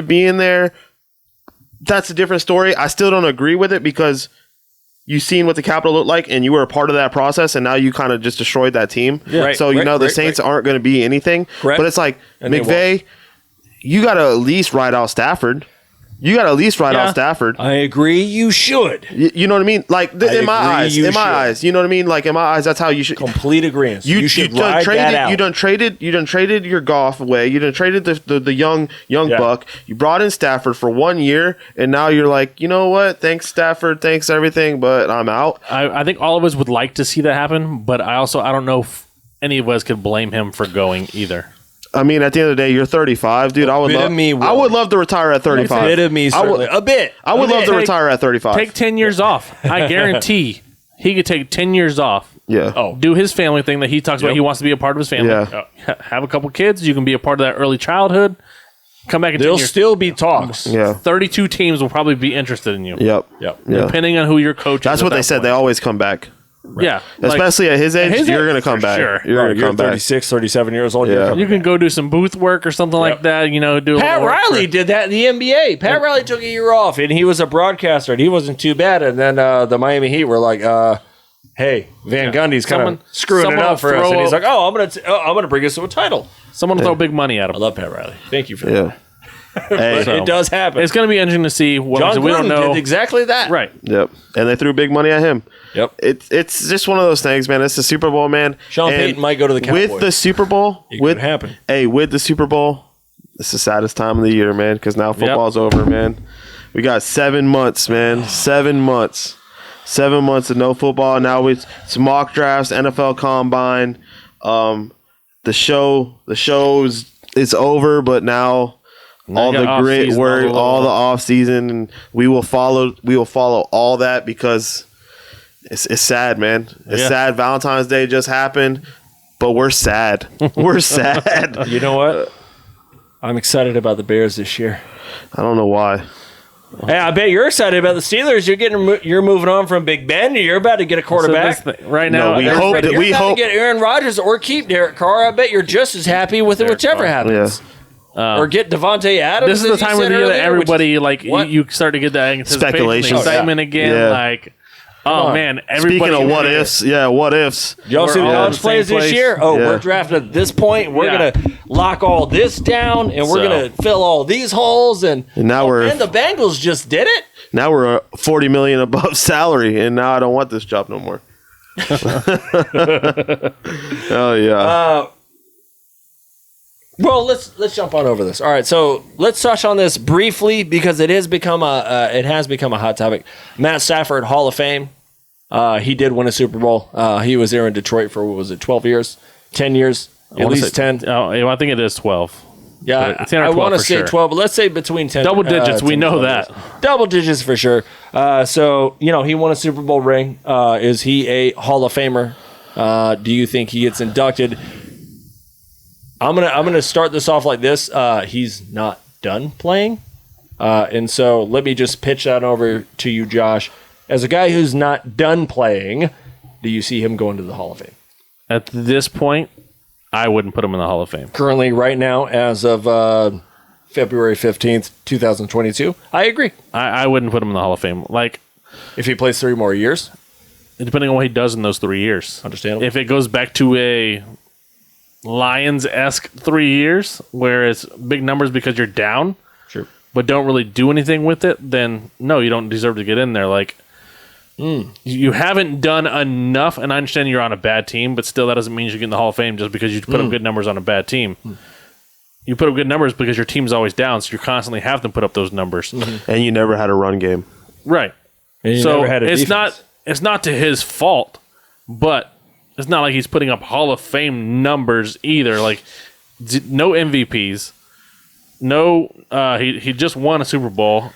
being there. That's a different story. I still don't agree with it because you seen what the Capitol looked like, and you were a part of that process, and now you kind of just destroyed that team. Right, So the Saints aren't going to be anything. Correct. But it's like And they McVay, you got to at least ride out Stafford. You got to at least ride out Stafford. I agree. You should. You know what I mean? Like in my agree eyes, you in my should. eyes, you know what I mean? Like in my eyes, that's how you should. Complete agreement. You should done ride traded, that out. You done traded your Goff away. You done traded the young Yeah. buck. You brought in Stafford for 1 year, and now you're like, you know what? Thanks Stafford, thanks everything, but I'm out. I think all of us would like to see that happen, but I don't know if any of us could blame him for going either. I mean, at the end of the day, you're 35, dude. I would love to retire at 35. A bit of me, certainly. A bit. I would love to retire at 35. Take 10 years off. I guarantee he could take 10 years off. Yeah. Oh, do his family thing that he talks about. He wants to be a part of his family. Yeah. Have a couple kids. You can be a part of that early childhood. Come back in 10 There'll years. still be talks. Yeah. 32 teams will probably be interested in you. Yep. Yep. Yeah. Depending on who your coach is. That's what at they that said. point. They always come back. Yeah. Especially at his age, you're going to come for back. sure. You're going to You're come back. 36, 37 years old. Yeah. You can go do some booth work or something like that. You know, do a Pat little work Riley for- did that in the NBA. Pat Riley took a year off, and he was a broadcaster, and he wasn't too bad. And then the Miami Heat were like, "Hey, Van Gundy's kind of screwing it up for us," and he's like, "Oh, I'm gonna bring us to a title." Someone will throw big money at I him. love Pat Riley. Thank you for that. Yeah. Hey. But it does happen. It's going to be interesting to see what John we don't Gruden know. did exactly that. Right. Yep. And they threw big money at him. Yep. It's just one of those things, man. It's the Super Bowl, man. Sean And Payton might go to the Cowboys. with the Super Bowl. It with could happen. Hey, with the Super Bowl, it's the saddest time of the year, man. Because now football's over, man. We got 7 months, man. 7 months. 7 months of no football. Now it's mock drafts, NFL Combine. The show is over, but now. All you the got grit off-season, work, all the the- off season, and we will follow all that because it's sad, man. It's sad. Valentine's Day just happened, but we're sad. We're sad. You know what? I'm excited about the Bears this year. I don't know why. Hey, I bet you're excited about the Steelers. You're moving on from Big Ben. You're about to get a quarterback. So right now, No, we You're hope that about we to hope. get Aaron Rodgers or keep Derek Carr. I bet you're just as happy with it, whichever happens. Yeah. Or get Devontae Adams. this is the as you time of said the year that earlier, everybody What? you start to get that anticipation, Speculation. excitement again. Yeah. Like, oh man, everybody. Speaking of what ifs, what ifs? Y'all see the We're all in college the plays same this place. year? Oh, Yeah. we're drafting at this point. We're Yeah. going to lock all this down, and we're So- going to fill all these holes. And now we're the Bengals just did it. now we're $40 million above salary, and now I don't want this job no more. Oh yeah. Well, let's jump on over this. All right, so let's touch on this briefly because it has become a hot topic. Matt Stafford, Hall of Fame. He did win a Super Bowl. He was there in Detroit for 12 years, 10 years, at least 10. Oh, I think it is 12. Yeah, It's 10 or I 12 want to for say sure. 12, but let's say between 10. Double digits. 10 We know 12 that. years. Double digits for sure. So he won a Super Bowl ring. Is he a Hall of Famer? Do you think he gets inducted? I'm gonna start this off like this. He's not done playing, and so let me just pitch that over to you, Josh. As a guy who's not done playing, do you see him going to the Hall of Fame? At this point, I wouldn't put him in the Hall of Fame. Currently, right now, as of February 15th, 2022, I agree. I wouldn't put him in the Hall of Fame. Like, If he plays 3 more years, depending on what he does in those 3 years. understandable. If it goes back to a Lions-esque 3 years where it's big numbers because you're down, Sure. but don't really do anything with it, then no, you don't deserve to get in there. Like, you haven't done enough, and I understand you're on a bad team, but still that doesn't mean you should get in the Hall of Fame just because you put up good numbers on a bad team. You put up good numbers because your team's always down, so you constantly have to put up those numbers. And you never had a run game. Right. And you So never had a it's defense. not to his fault, but it's not like he's putting up Hall of Fame numbers either. Like no MVPs, no. He just won a Super Bowl.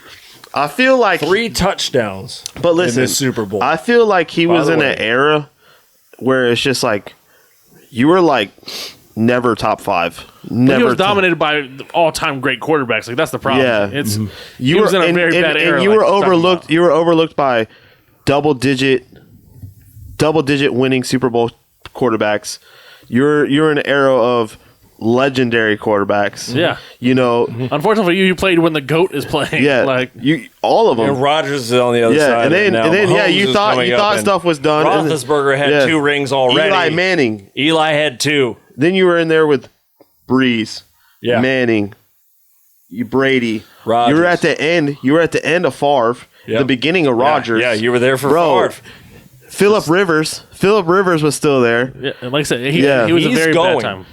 I feel like 3 touchdowns. But listen, in the Super Bowl. I feel like he was the in way. an era where it's just like you were like never top 5. Never He was top- dominated by all-time great quarterbacks. Like that's the problem. Yeah. It's You he were was in a very bad and era. you like were you're talking overlooked. about. You were overlooked by double digit winning Super Bowl quarterbacks. You're in an era of legendary quarterbacks. Yeah. You know, Unfortunately, you played when the GOAT is playing. yeah, Like you all of them. And Rodgers is on the other Yeah, side. and then now yeah, Mahomes you is thought coming you up, thought and stuff was done. and then- Roethlisberger had yeah. 2 rings already. Eli Manning. Eli had 2. Then you were in there with Breeze, Yeah. Manning, you Brady. Rodgers. You were at the end. You were at the end of Favre, Yep. the beginning of Rodgers. Yeah, you were there for Bro, Favre. Philip Rivers. Philip Rivers was still there. yeah, like I said, he was a He's very going. bad time.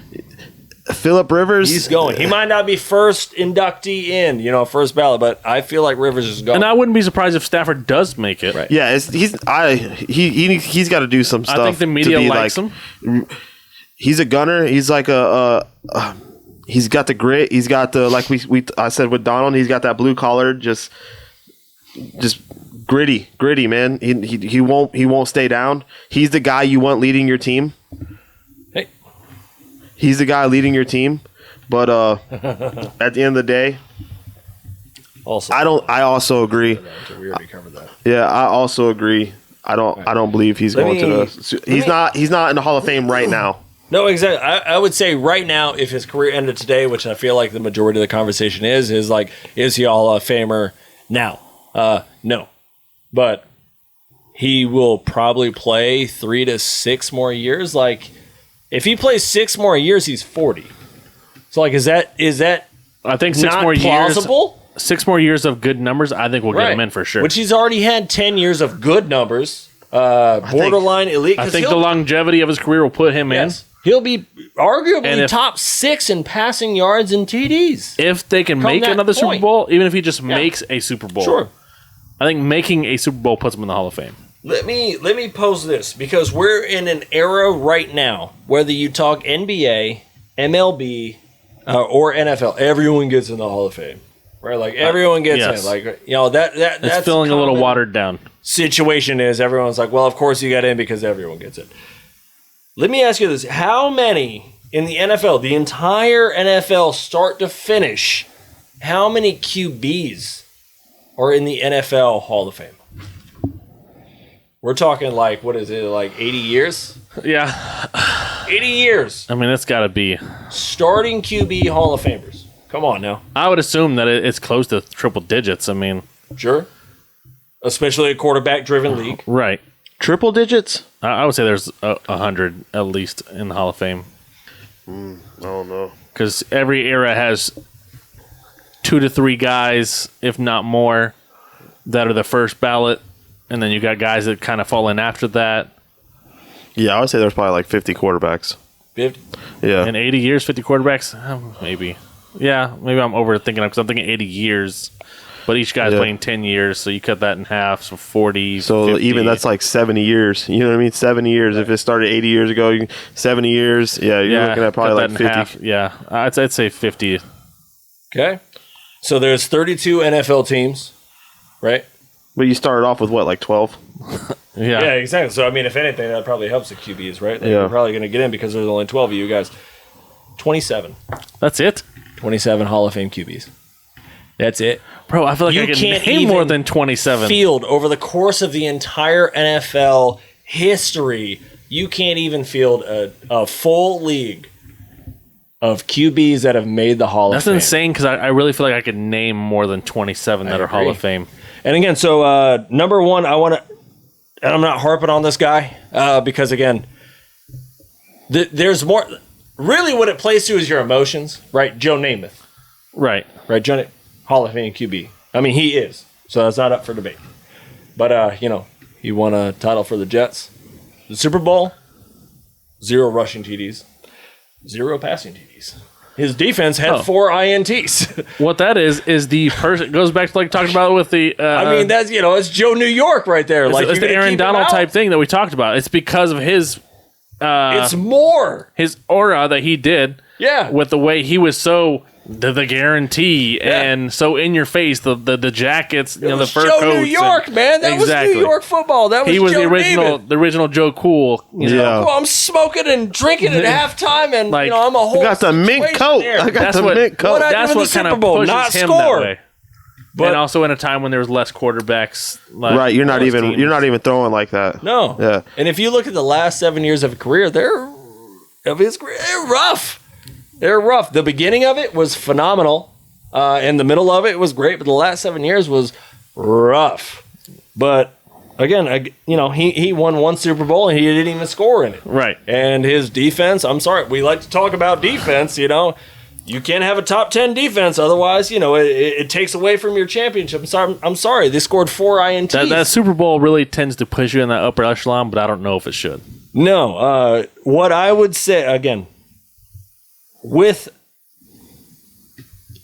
Philip Rivers. He's going. He might not be first inductee in, first ballot, but I feel like Rivers is going. And I wouldn't be surprised if Stafford does make it. Right. Yeah, he's got to do some stuff. I think the media to be likes like, him. He's a gunner. He's like he's got the grit. He's got the I said with Donald. He's got that blue collar, just gritty, man. He won't stay down. He's the guy you want leading your team. Hey, he's the guy leading your team. But at the end of the day, also I also agree. We already covered that. Yeah, I also agree. I don't believe he's going to the. He's not in the Hall of Fame right now. No, exactly. I would say right now, if his career ended today, which I feel like the majority of the conversation is he a Hall of Famer now? No, but he will probably play 3 to 6 more years. Like, if he plays 6 more years, he's 40. So, like, is that I think 6 not more plausible? years. 6 more years of good numbers, I think we'll get him in for sure. Which he's already had 10 years of good numbers, borderline elite. I think the longevity of his career will put him in. He'll be arguably top 6 in passing yards and TDs. If they can make another Super Bowl, even if he just makes a Super Bowl. Sure. I think making a Super Bowl puts him in the Hall of Fame. Let me pose this, because we're in an era right now, whether you talk NBA, MLB, or NFL, everyone gets in the Hall of Fame. Right? Like, everyone gets in. Like, you know, that's it's feeling a little watered down. Situation is everyone's like, well, of course you got in because everyone gets it. Let me ask you this. How many in the NFL, the entire NFL start to finish, how many QBs are in the NFL Hall of Fame? We're talking like, what is it, like 80 years? Yeah. 80 years. I mean, it's got to be. Starting QB Hall of Famers. Come on now. I would assume that it's close to triple digits. I mean. Sure. Especially a quarterback-driven league. Right. Triple digits? I would say there's 100 at least in the Hall of Fame. I don't know. Because every era has 2 to 3 guys, if not more, that are the first ballot. And then you got guys that kind of fall in after that. Yeah, I would say there's probably like 50 quarterbacks. 50? Yeah. In 80 years, 50 quarterbacks? Maybe. Yeah, maybe I'm overthinking it because I'm thinking 80 years. But each guy's playing 10 years, so you cut that in half, so 40, So 50. even that's like 70 years. You know what I mean? 70 years. If it started 80 years ago, 70 years. Yeah, you're looking at probably like 50. Half. Yeah, I'd say 50. Okay. So there's 32 NFL teams, right? But you started off with what, like 12? Yeah, exactly. So, I mean, if anything, that probably helps the QBs, right? Yeah. You're probably going to get in because there's only 12 of you guys. 27. That's it? 27 Hall of Fame QBs. That's it. Bro, I feel like You I can can't name even more than 27. Field over the course of the entire NFL history, you can't even field a full league of QBs that have made the Hall of Fame. That's insane because I really feel like I could name more than 27 that are Hall of Fame. And again, so number one, I want to, and I'm not harping on this guy because, again, there's more. Really, what it plays to is your emotions, right? Joe Namath. Right. Joe, Hall of Fame QB. I mean, he is. So that's not up for debate. But, he won a title for the Jets. The Super Bowl, 0 rushing TDs, 0 passing TDs. His defense had 4 INTs. What that is the person goes back to like talking about with the. I mean, that's it's Joe New York right there. It's the Aaron Donald type thing that we talked about. It's because of his. It's more his aura that he did. Yeah. With the way he was so the guarantee and so in your face, the jackets, the fur coats. Joe New York, man. That was New York football. That was he was Joe the original Joe Cool. I'm smoking and drinking at halftime, and like, I'm a whole. I got the mint coat. I got the mint coat. That's what kind of pushes not him score. that way. But and also in a time when there was less quarterbacks. Like right, you're not even throwing like that. No. Yeah. And if you look at the last 7 years of his career, they're rough. They're rough. The beginning of it was phenomenal, and the middle of it was great, but the last 7 years was rough. But again, he won 1 Super Bowl and he didn't even score in it. Right. And his defense, I'm sorry, we like to talk about defense, You can't have a top 10 defense, otherwise, it takes away from your championship. I'm sorry, they scored 4 INTs. That Super Bowl really tends to push you in that upper echelon, but I don't know if it should. No, what I would say, again,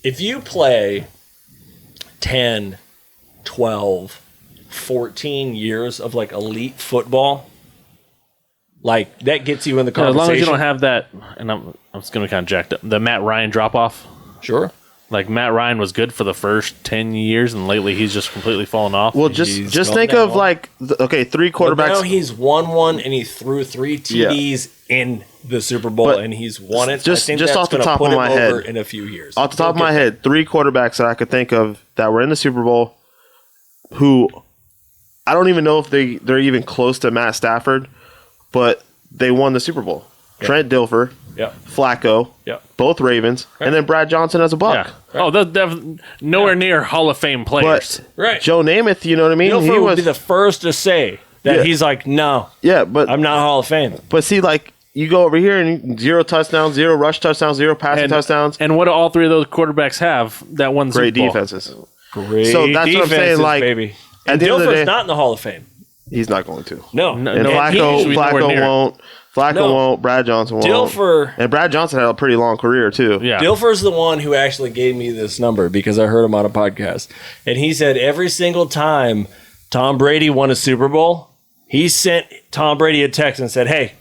if you play 10, 12, 14 years of like elite football, like that gets you in the As conversation. long as you don't have that, and I'm just going to be kind of jacked up, the Matt Ryan drop off. Sure. Like Matt Ryan was good for the first 10 years, and lately he's just completely fallen off. Well, just think of like, three quarterbacks. But now he's won one, and he threw 3 TDs in the Super Bowl, But and he's won it. just- I think just that's off the gonna top put of him my over head. in a few years. Off the top of my head, 3 quarterbacks that I could think of that were in the Super Bowl who I don't even know if they're even close to Matt Stafford, but they won the Super Bowl. Yeah. Trent Dilfer, Yeah. Flacco, Yeah. both Ravens, and then Brad Johnson as a Buck. Yeah. Oh, that's nowhere near Hall of Fame players. But Right. Joe Namath, you know what I mean? Dilfer would be the first to say that Yeah. he's like, no, yeah, but I'm not Hall of Fame. see, like you go over here and 0 touchdowns, 0 rush touchdowns, 0 passing touchdowns, And what do all 3 of those quarterbacks have that won the great Super Bowl? defenses. Great So that's what I'm saying, defenses, like, baby. at And the end of the Dilfer's day- not in the Hall of Fame. He's not going to. No. No, And no, Flacco, he should be nowhere near it. won't. Flacco No. won't. Brad Johnson won't. Dilfer. And Brad Johnson had a pretty long career too. Yeah. Dilfer's the one who actually gave me this number because I heard him on a podcast. And he said every single time Tom Brady won a Super Bowl, he sent Tom Brady a text and said, hey,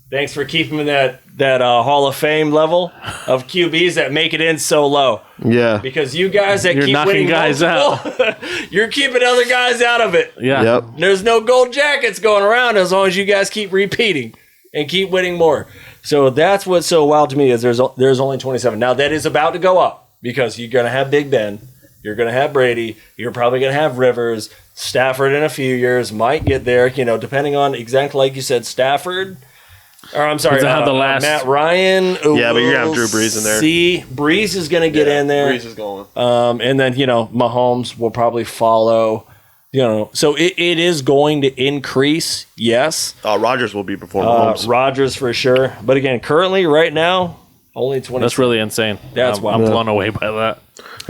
thanks for keeping that Hall of Fame level of QBs that make it in so low. Yeah. Because you guys that You're keep knocking winning guys multiple, you're keeping other guys out of it. Yeah. Yep. There's no gold jackets going around as long as you guys keep repeating and keep winning more. So that's what's so wild to me is there's only 27. Now that is about to go up because you're going to have Big Ben, you're going to have Brady, you're probably going to have Rivers, Stafford in a few years might get there, depending on exactly like you said, Stafford. Or I'm sorry, Depends on how the last- Matt Ryan. Yeah, but you're gonna have Drew Brees in there. See, Brees is going to get in there. Brees is going. And then, Mahomes will probably follow. So it is going to increase, yes. Rodgers will be before Mahomes. Rodgers for sure. But again, currently, right now, only 20. That's really insane. That's I'm blown away by that.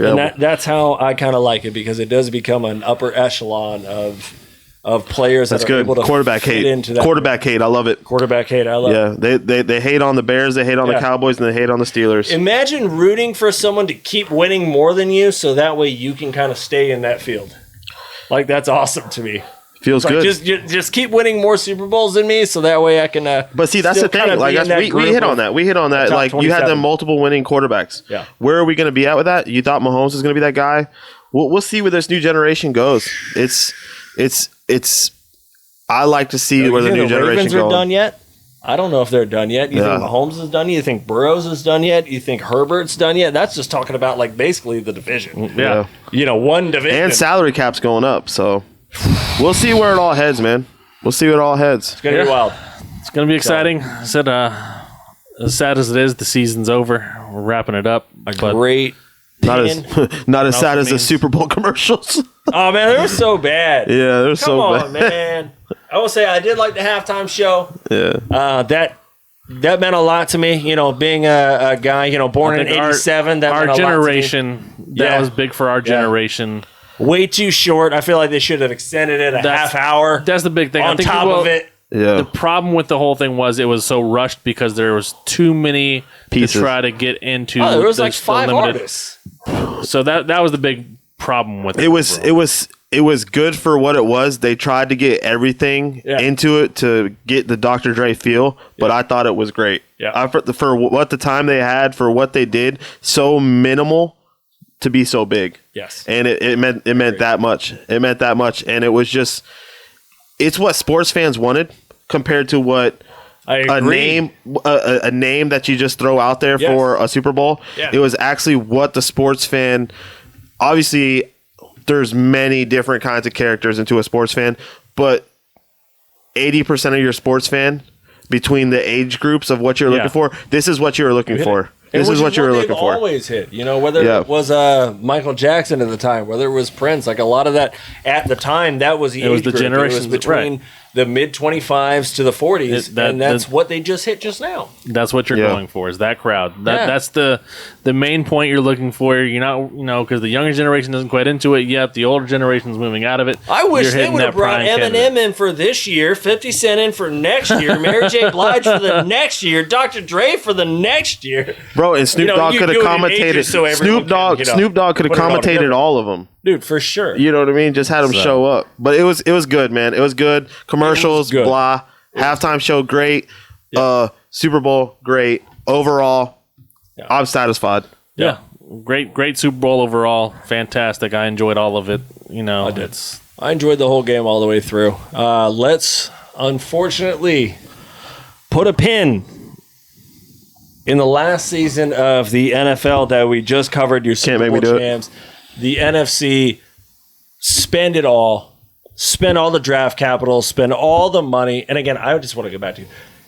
Yeah. And that's how I kind of like it because it does become an upper echelon of players That's that are good. able to Quarterback fit hate. into that. Quarterback hate. I love it. Quarterback hate. I love it. Yeah, they hate on the Bears, they hate on the Yeah. Cowboys, and they hate on the Steelers. Imagine rooting for someone to keep winning more than you so that way you can kind of stay in that field. Like, that's awesome to me. Feels Like, good. just keep winning more Super Bowls than me so that way I can But see, that's still the kinda thing. Like be in that we group hit on of that. We hit on that. top Like you had 27. them multiple winning quarterbacks. Yeah. Where are we going to be at with that? You thought Mahomes was going to be that guy? We'll see where this new generation goes. It's. I like to see where the new generation Ravens are goes. done yet? I don't know if they're done yet. You Yeah. think Mahomes is done yet? You think Burrows is done yet? You think Herbert's done yet? That's just talking about like basically the division. Yeah. One division. And salary cap's going up, so we'll see where it all heads, man. We'll see where it all heads. It's gonna be wild. It's going to be exciting. I said, as sad as it is, the season's over. We're wrapping it up. But Great. Not pin. as sad as the means- Super Bowl commercials. Oh man, they were so bad. Yeah, they're Come so on, bad. man. I will say I did like the halftime show. Yeah. That meant a lot to me. Being a guy, born in I think our- '87. That our meant a lot to me. generation, that Yeah. was big for our generation. Way too short. I feel like they should have extended it a That's- half hour That's the big thing. I on think top people- of it. Yeah. The problem with the whole thing was it was so rushed because there was too many Pieces. to try to get into. Oh, there was the- like the 5 limited- artists. So that was the big problem with it. It was good for what it was. They tried to get everything Yeah. into it to get the Dr. Dre feel, but I thought it was great. Yeah. For what the time they had, for what they did, so minimal to be so big. Yes. And it meant that much. It meant that much, and it was just it's what sports fans wanted compared to what I a agree. name that you just throw out there Yes. for a Super Bowl. Yeah. It was actually what the sports fan. Obviously, there's many different kinds of characters into a sports fan, but 80% of your sports fan between the age groups of what you're looking for, this is what you were looking for. This is what you were looking for. Always hit, whether Yeah. it was Michael Jackson at the time, whether it was Prince, like a lot of that at the time, that was the It was age the group. generations, It was between right. the mid 25s to the 40s, and that's that- what they just hit just now. That's what you're Yeah. going for, is that crowd. Yeah. That's the main point you're looking for. You're not, because the younger generation isn't quite into it yet. The older generation's moving out of it. I wish You're they hitting would have that brought prime Eminem candidate. in for this year, 50 Cent in for next year, Mary J. Blige for the next year, Dr. Dre for the next year. Bro, and Snoop Dogg you could have do it in commentated. ages so everyone Snoop Dogg could have put it all commentated together. all of them. Dude, for sure. You know what I mean? Just had them show up. But it was good, man. It was good. Commercials, It was good. blah. Halftime show, great. Super Bowl, great. Overall, I'm satisfied. Yeah. Great Super Bowl overall. Fantastic. I enjoyed all of it. You know, I enjoyed the whole game all the way through. Let's, unfortunately, put a pin in the last season of the NFL that we just covered. Your Super Bowl champs. The NFC spend it all. Spend all the draft capital. Spend all the money. And again, I just want to go back to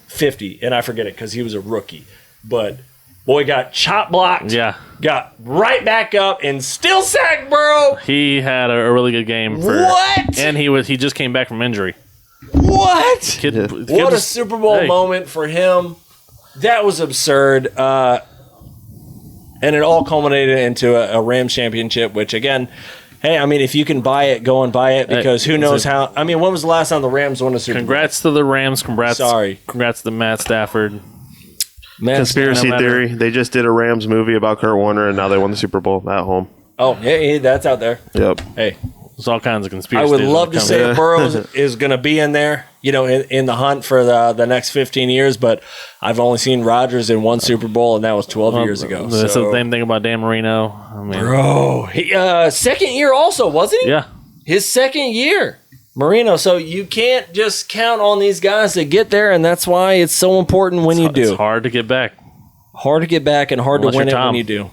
50, and I forget it because he was a rookie. But boy got chop blocked. Yeah. Got right back up and still sacked Burrow. He had a really good game. What? And he just came back from injury. What? What a Super Bowl moment for him. That was absurd. And it all culminated into a Rams championship, which, again, hey, I mean, if you can buy it, go and buy it, because who knows how. I mean, when was the last time the Rams won a Super Bowl? Congrats to the Rams. Congrats to Matt Stafford. Conspiracy theory. They just did a Rams movie about Kurt Warner, and now they won the Super Bowl at home. Oh, yeah, that's out there. Yep. Hey. There's all kinds of conspiracy I would love to say Burrow is going to be in there, in the hunt for the next 15 years, but I've only seen Rodgers in one Super Bowl, and that was 12 years ago. That's the same thing about Dan Marino. I mean, bro, he, second year also, wasn't he? Yeah. His second year. Marino, so you can't just count on these guys to get there, and that's why it's so important when you do. It's hard to get back. Hard to get back and hard to win it when you do.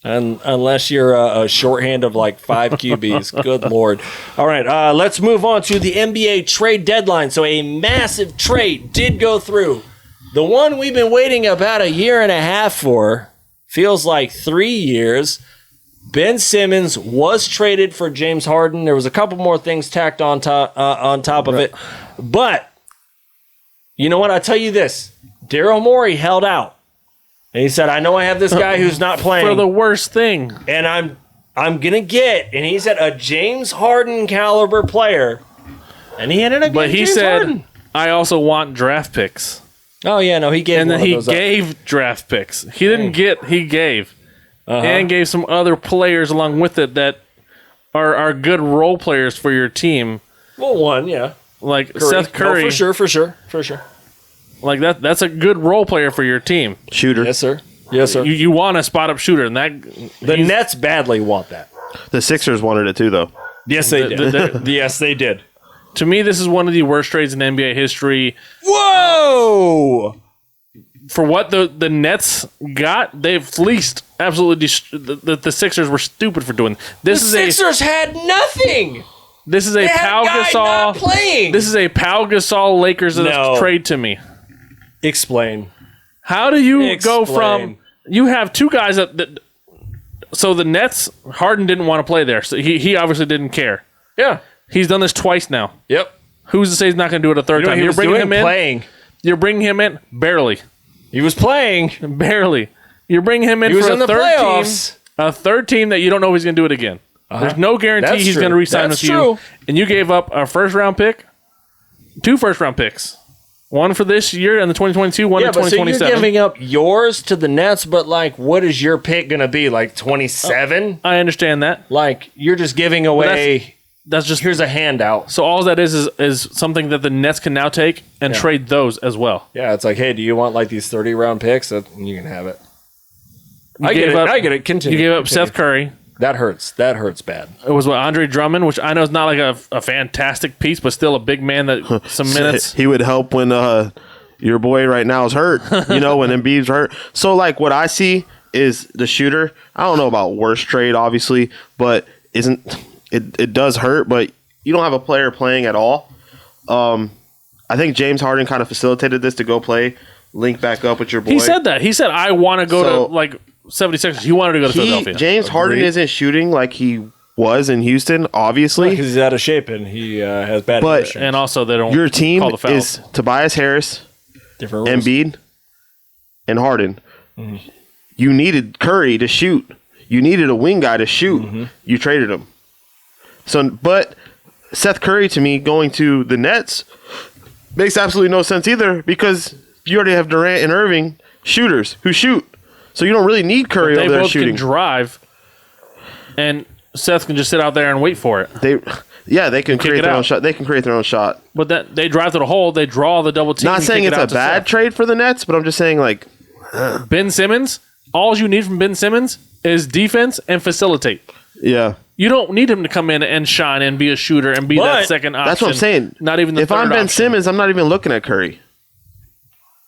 And unless you're a shorthand of like 5 QBs. Good Lord. All right, let's move on to the NBA trade deadline. So a massive trade did go through. The one we've been waiting about a year and a half for, feels like 3 years. Ben Simmons was traded for James Harden. There was a couple more things tacked on top of it. But you know what? I tell you this. Daryl Morey held out. And he said, I know I have this guy who's not playing. For the worst thing. And I'm going to get, and he said, a James Harden caliber player. And he ended up getting James Harden. I also want draft picks. Oh, yeah, no, he gave And then he gave draft picks. He didn't get, he gave. And gave some other players along with it that are good role players for your team. Well, one, yeah. Like Seth Curry. No, for sure. Like that's a good role player for your team. Shooter. Yes, sir. You want a spot up shooter, and the Nets badly want that. The Sixers wanted it too, though. Yes, they did. Yes, they did. To me, this is one of the worst trades in NBA history. Whoa! For what the Nets got, they've fleeced absolutely. The Sixers were stupid for doing this. The Sixers had nothing. This is a Pau Gasol. This is a Pau Gasol Lakers trade to me. Explain. How do you go from you have two guys that so the Nets, Harden didn't want to play there, so he obviously didn't care. Yeah, he's done this twice now. Yep. Who's to say he's not going to do it a third time? You're bringing him in. Playing. You're bringing him in barely. He was playing barely. You're bringing him in for a third team. A third team that you don't know if he's going to do it again. There's no guarantee he's going to re-sign with you. And you gave up a first-round pick, 2 first-round picks. One for this year and the 2022, one in 2027. So you're giving up yours to the Nets, but like, what is your pick going to be? Like 27? I understand that. Like, you're just giving away. That's just here's a handout. So all that is something that the Nets can now take and trade those as well. Yeah, it's like, hey, do you want like these 30-round picks? You can have it. I get it. Continue. You gave up Seth Curry. That hurts. That hurts bad. It was Andre Drummond, which I know is not like a fantastic piece, but still a big man that some minutes. He would help when your boy right now is hurt, when Embiid's hurt. So, like, what I see is the shooter. I don't know about worst trade, obviously, but it does hurt, but you don't have a player playing at all. I think James Harden kind of facilitated this to go play, link back up with your boy. He said that. He said, I want to go to, like, 76ers. He wanted to go to Philadelphia. James Harden isn't shooting like he was in Houston, obviously. Because he's out of shape and he has bad conditions. And also, they don't your team call the fouls. Is Tobias Harris, Embiid, and Harden. Mm-hmm. You needed Curry to shoot. You needed a wing guy to shoot. Mm-hmm. You traded him. But Seth Curry, to me, going to the Nets makes absolutely no sense either because you already have Durant and Irving shooters who shoot. So you don't really need Curry over there shooting. They both can drive, and Seth can just sit out there and wait for it. They can create their own shot. They can create their own shot. But that they drive to the hole, they draw the double team. Not saying it's a bad trade for the Nets, but I'm just saying like Ben Simmons. All you need from Ben Simmons is defense and facilitate. Yeah. You don't need him to come in and shine and be a shooter and be that second option. That's what I'm saying. Not even the if I'm Ben Simmons, I'm not even looking at Curry.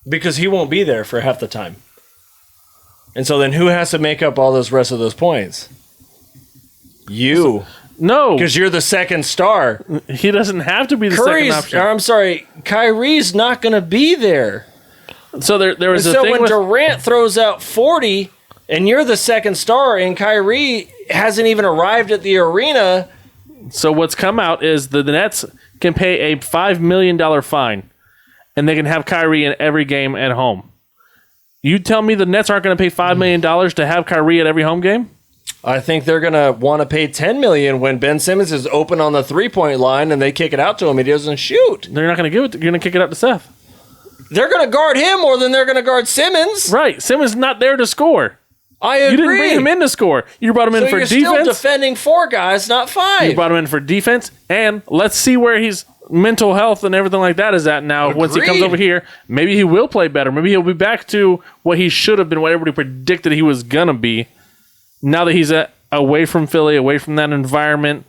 Because he won't be there for half the time. And so then who has to make up all those rest of those points? You. No. Because you're the second star. He doesn't have to be the second option. I'm sorry, Kyrie's not going to be there. So there was a thing when Durant throws out 40 and you're the second star and Kyrie hasn't even arrived at the arena. So what's come out is the Nets can pay a $5 million fine and they can have Kyrie in every game at home. You tell me the Nets aren't going to pay $5 million to have Kyrie at every home game? I think they're going to want to pay $10 million when Ben Simmons is open on the three-point line and they kick it out to him and he doesn't shoot. They're not going to give it. You're going to kick it out to Seth. They're going to guard him more than they're going to guard Simmons. Right. Simmons not there to score. I agree. You didn't bring him in to score. You brought him in for you're defense. Still defending 4 guys, not 5. You brought him in for defense, and let's see where his mental health and everything like that is at now. Agreed. Once he comes over here, maybe he will play better. Maybe he'll be back to what he should have been, what everybody predicted he was going to be. Now that he's away from Philly, away from that environment.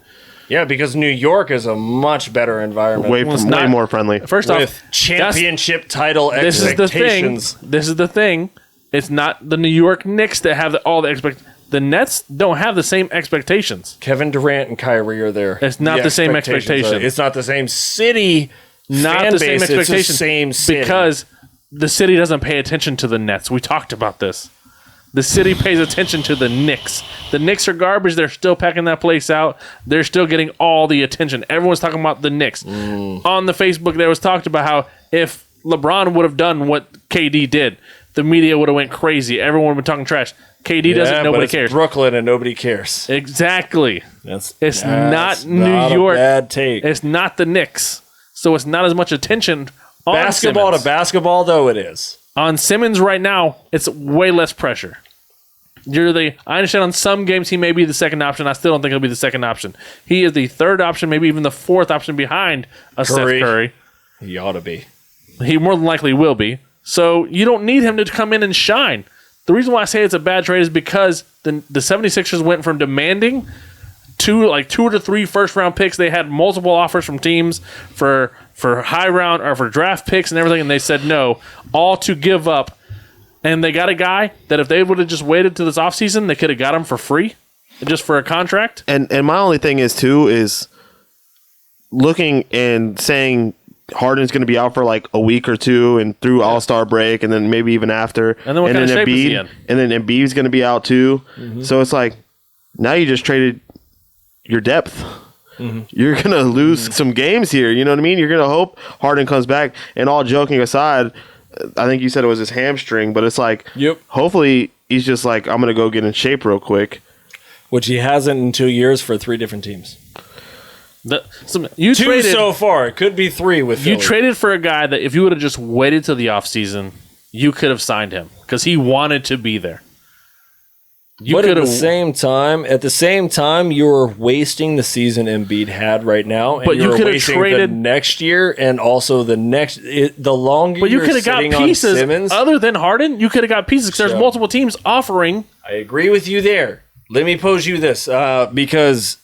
Yeah, because New York is a much better environment. Way more friendly. First with off, championship title this expectations. This is the thing. It's not the New York Knicks that have all the expectations. The Nets don't have the same expectations. Kevin Durant and Kyrie are there. It's not the same expectation. It's not the same city. Not the same expectation. It's the same city. Because the city doesn't pay attention to the Nets. We talked about this. The city pays attention to the Knicks. The Knicks are garbage. They're still packing that place out. They're still getting all the attention. Everyone's talking about the Knicks. On the Facebook, there was talked about how if LeBron would have done what KD did, the media would have went crazy. Everyone would have been talking trash. KD doesn't. Nobody cares. Brooklyn and nobody cares. Exactly. It's not New York. A bad take. It's not the Knicks. So it's not as much attention on basketball Simmons. to basketball, though it is. On Simmons right now, it's way less pressure. I understand on some games he may be the second option. I still don't think he'll be the second option. He is the third option, maybe even the fourth option behind a Steph Curry. He ought to be. He more than likely will be. So you don't need him to come in and shine. The reason why I say it's a bad trade is because the 76ers went from demanding two to three first-round picks. They had multiple offers from teams for high round or for draft picks and everything, and they said no, all to give up. And they got a guy that if they would have just waited to this offseason, they could have got him for free, just for a contract. And my only thing is looking and saying Harden's going to be out for like a week or two and through All-Star break and then maybe even after. And then what kind of shape is he in? And then Embiid's going to be out too. Mm-hmm. So it's like now you just traded your depth. Mm-hmm. You're going to lose some games here. You know what I mean? You're going to hope Harden comes back. And all joking aside, I think you said it was his hamstring, but it's like hopefully he's just like, I'm going to go get in shape real quick. Which he hasn't in 2 years for 3 different teams. You Two traded so far. It could be 3 with Philly. You traded for a guy that if you would have just waited till the offseason, you could have signed him because he wanted to be there. But at the same time, you were wasting the season Embiid had right now, and but you could have traded the next year and also the longer. But you could have got pieces Simmons, other than Harden. You could have got pieces. There's multiple teams offering. I agree with you there. Let me pose you this because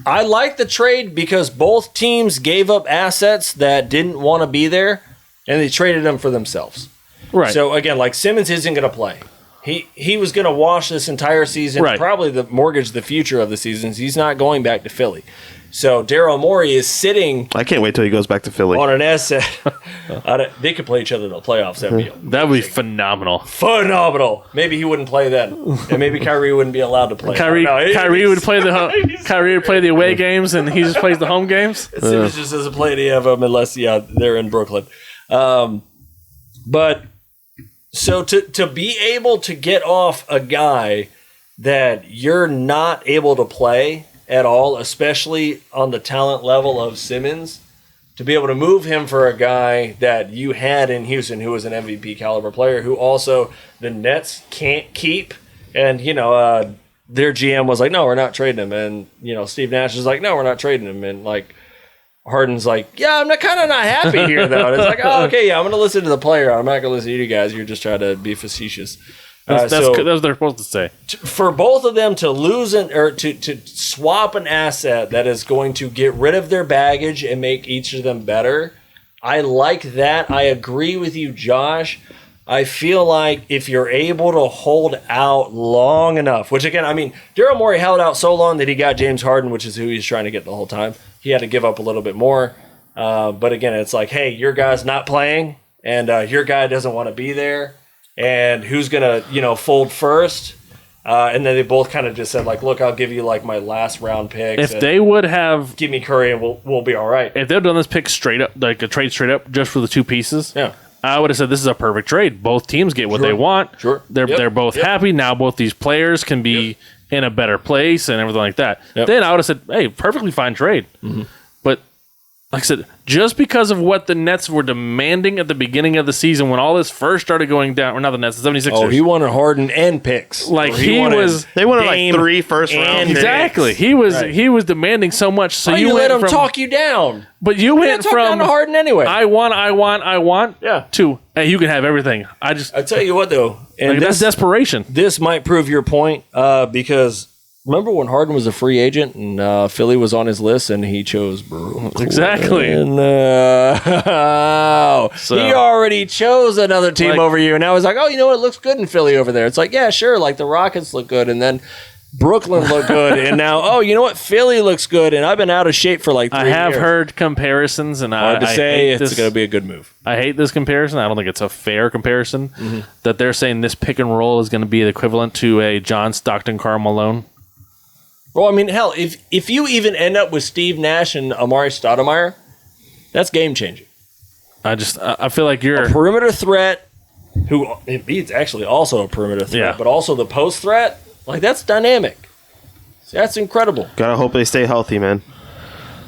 I like the trade because both teams gave up assets that didn't want to be there, and they traded them for themselves. Right. So again, like Simmons isn't going to play. He was going to wash this entire season, probably mortgage the future of the seasons. He's not going back to Philly. So Daryl Morey is sitting. I can't wait till he goes back to Philly. On an asset. They could play each other in the playoffs. That would be phenomenal. Phenomenal. Maybe he wouldn't play then. And maybe Kyrie wouldn't be allowed to play. Kyrie would play the away games and he just plays the home games. Simmons just doesn't play any of them unless they're in Brooklyn. But so to be able to get off a guy that you're not able to play at all, especially on the talent level of Simmons, to be able to move him for a guy that you had in Houston who was an MVP caliber player who also the Nets can't keep, and their GM was like, no, we're not trading him. And, Steve Nash is like, no, we're not trading him. And, like, Harden's like, yeah, I'm kind of not happy here, though. And it's like, oh, okay, yeah, I'm going to listen to the player. I'm not going to listen to you guys. You're just trying to be facetious. That's what they're supposed to say. For both of them to lose or to swap an asset that is going to get rid of their baggage and make each of them better, I like that. I agree with you, Josh. I feel like if you're able to hold out long enough, which again, I mean, Daryl Morey held out so long that he got James Harden, which is who he's trying to get the whole time. He had to give up a little bit more. But again, it's like, hey, your guy's not playing and your guy doesn't want to be there. And who's going to, fold first? And then they both kind of just said, like, look, I'll give you, like, my last round picks. If they would have... Give me Curry and we'll be all right. If they'd done this pick straight up, like a trade straight up just for the two pieces, yeah, I would have said this is a perfect trade. Both teams get what they want. Sure. They're both happy. Now both these players can be in a better place and everything like that. Yep. Then I would have said, hey, perfectly fine trade. Mm-hmm. But like I said, just because of what the Nets were demanding at the beginning of the season when all this first started going down, or not the Nets, the 76ers. Oh, he wanted Harden and picks. Like They wanted like 3 first round picks. Exactly. He was demanding so much. So you let him from, talk you down. But you went talk from down to Harden anyway. I want. Yeah. To hey, you can have everything. I tell you what though, and that's desperation. This might prove your point because remember when Harden was a free agent and Philly was on his list and he chose Brooklyn? Exactly. And, he already chose another team over you. And now he's like, oh, you know what? It looks good in Philly over there. It's like, yeah, sure. Like the Rockets look good. And then Brooklyn looked good. And now, oh, you know what? Philly looks good. And I've been out of shape for like 3 years. I have heard comparisons. And hard to say it's going to be a good move. I hate this comparison. I don't think it's a fair comparison. Mm-hmm. That they're saying this pick and roll is going to be the equivalent to a John Stockton, Karl Malone. Well, I mean, hell, if you even end up with Steve Nash and Amari Stoudemire, that's game changing. I feel like you're a perimeter threat who Embiid's actually also a perimeter threat, but also the post threat. Like that's dynamic. That's incredible. Gotta hope they stay healthy, man.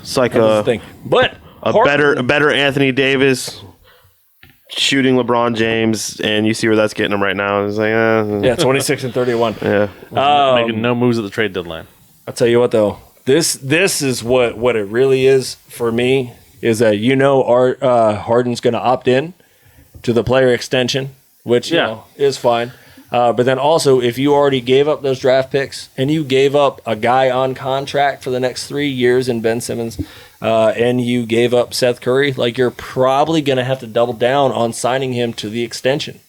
It's like but a better Anthony Davis shooting LeBron James, and you see where that's getting him right now. It's like 26 and 31. Yeah, making no moves at the trade deadline. I'll tell you what, though. This is what it really is for me, is that Harden's going to opt in to the player extension, which is fine. But then also, if you already gave up those draft picks and you gave up a guy on contract for the next 3 years in Ben Simmons, and you gave up Seth Curry, like you're probably going to have to double down on signing him to the extension.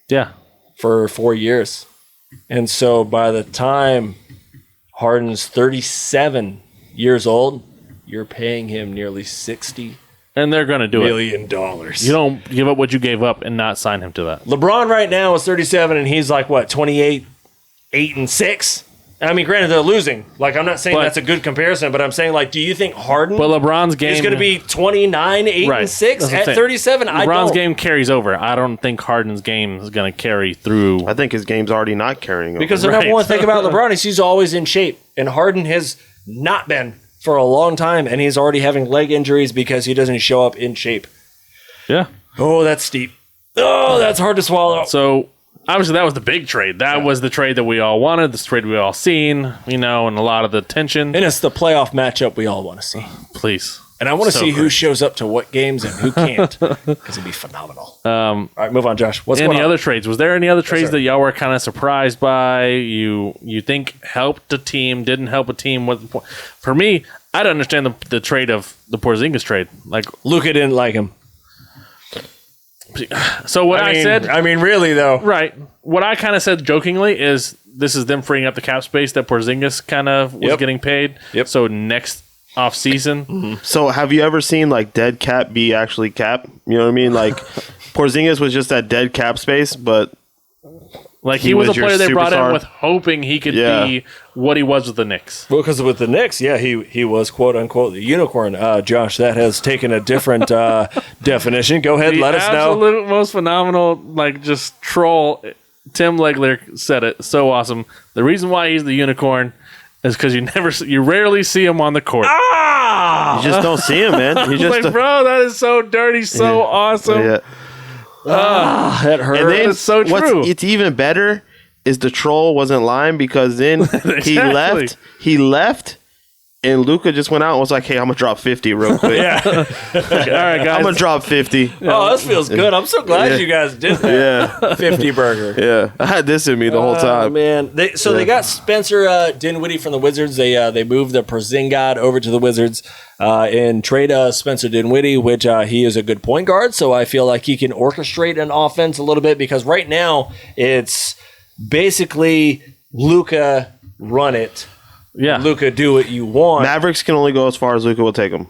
Yeah. For 4 years. And so by the time Harden's 37 years old, you're paying him nearly $60 and they're going to do million. You don't give up what you gave up and not sign him to that. LeBron right now is 37 and he's like, what, 28, 8 and 6? I mean, granted, they're losing. Like, I'm not saying that's a good comparison, but I'm saying, like, do you think Harden LeBron's game is going to be 29, 8 and 6 at 37? LeBron's game carries over. I don't think Harden's game is going to carry through. I think his game's already not carrying over. Because the number one thing about LeBron is he's always in shape, and Harden has not been for a long time, and he's already having leg injuries because he doesn't show up in shape. Yeah. Oh, that's steep. Oh, that's hard to swallow. So obviously, that was the big trade. That was the trade that we all wanted, the trade we all seen, and a lot of the tension. And it's the playoff matchup we all want to see. Please. And I want to see who shows up to what games and who can't, because it'd be phenomenal. All right, move on, Josh. What's any other trades? Was there any other trades that y'all were kind of surprised by? You think helped a team, didn't help a team? For me, I don't understand the trade of the Porzingis trade. Like Luka didn't like him. So I said... I mean, really, though. Right. What I kind of said jokingly is this is them freeing up the cap space that Porzingis kind of was getting paid. Yep. So next off season. Mm-hmm. So have you ever seen like dead cap be actually cap? You know what I mean? Like Porzingis was just that dead cap space, but... Like he was a player they brought in with hoping he could be what he was with the Knicks. Well, because with the Knicks, he was quote unquote the unicorn. Josh, that has taken a different definition. Go ahead, let us know. The absolute most phenomenal, like just troll. Tim Legler said it so awesome. The reason why he's the unicorn is because you rarely see him on the court. You just don't see him, man. You just like, bro, that is so dirty, so awesome. Yeah. That hurt. And then it's so true. It's even better is the troll wasn't lying because then Exactly. he left, and Luka just went out and was like, "Hey, I'm gonna drop 50 real quick. Yeah. All right, guys. I'm gonna drop 50." Oh, this feels good. I'm so glad you guys did that. Yeah, 50 burger. yeah. I had this in me the whole Oh, time. man. They got Spencer Dinwiddie from the Wizards. They moved the Porzingis over to the Wizards and trade Spencer Dinwiddie, which he is a good point guard. So I feel like he can orchestrate an offense a little bit because right now it's basically Luka run it. Yeah. Luka do what you want. Mavericks can only go as far as Luka will take them.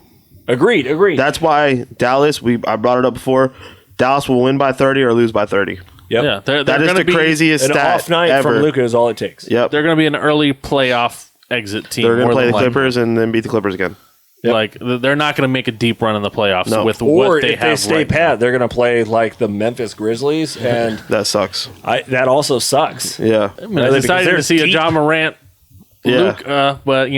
Agreed. That's why Dallas. I brought it up before. Dallas will win by 30 or lose by 30. Yep. Yeah. They're That is gonna the be, craziest An stat off night ever. from Luka is all it takes. Yep. They're going to be an early playoff exit team. They're going to more play than the likely. Clippers and then beat the Clippers again. Yep. Like they're not going to make a deep run in the playoffs No. with Or what they if have. they stay right pat, they're going to play like the Memphis Grizzlies, and That sucks. that also sucks. Yeah. now. I mean, it's exciting they're to see a deep. John Morant, Yeah. Luke, but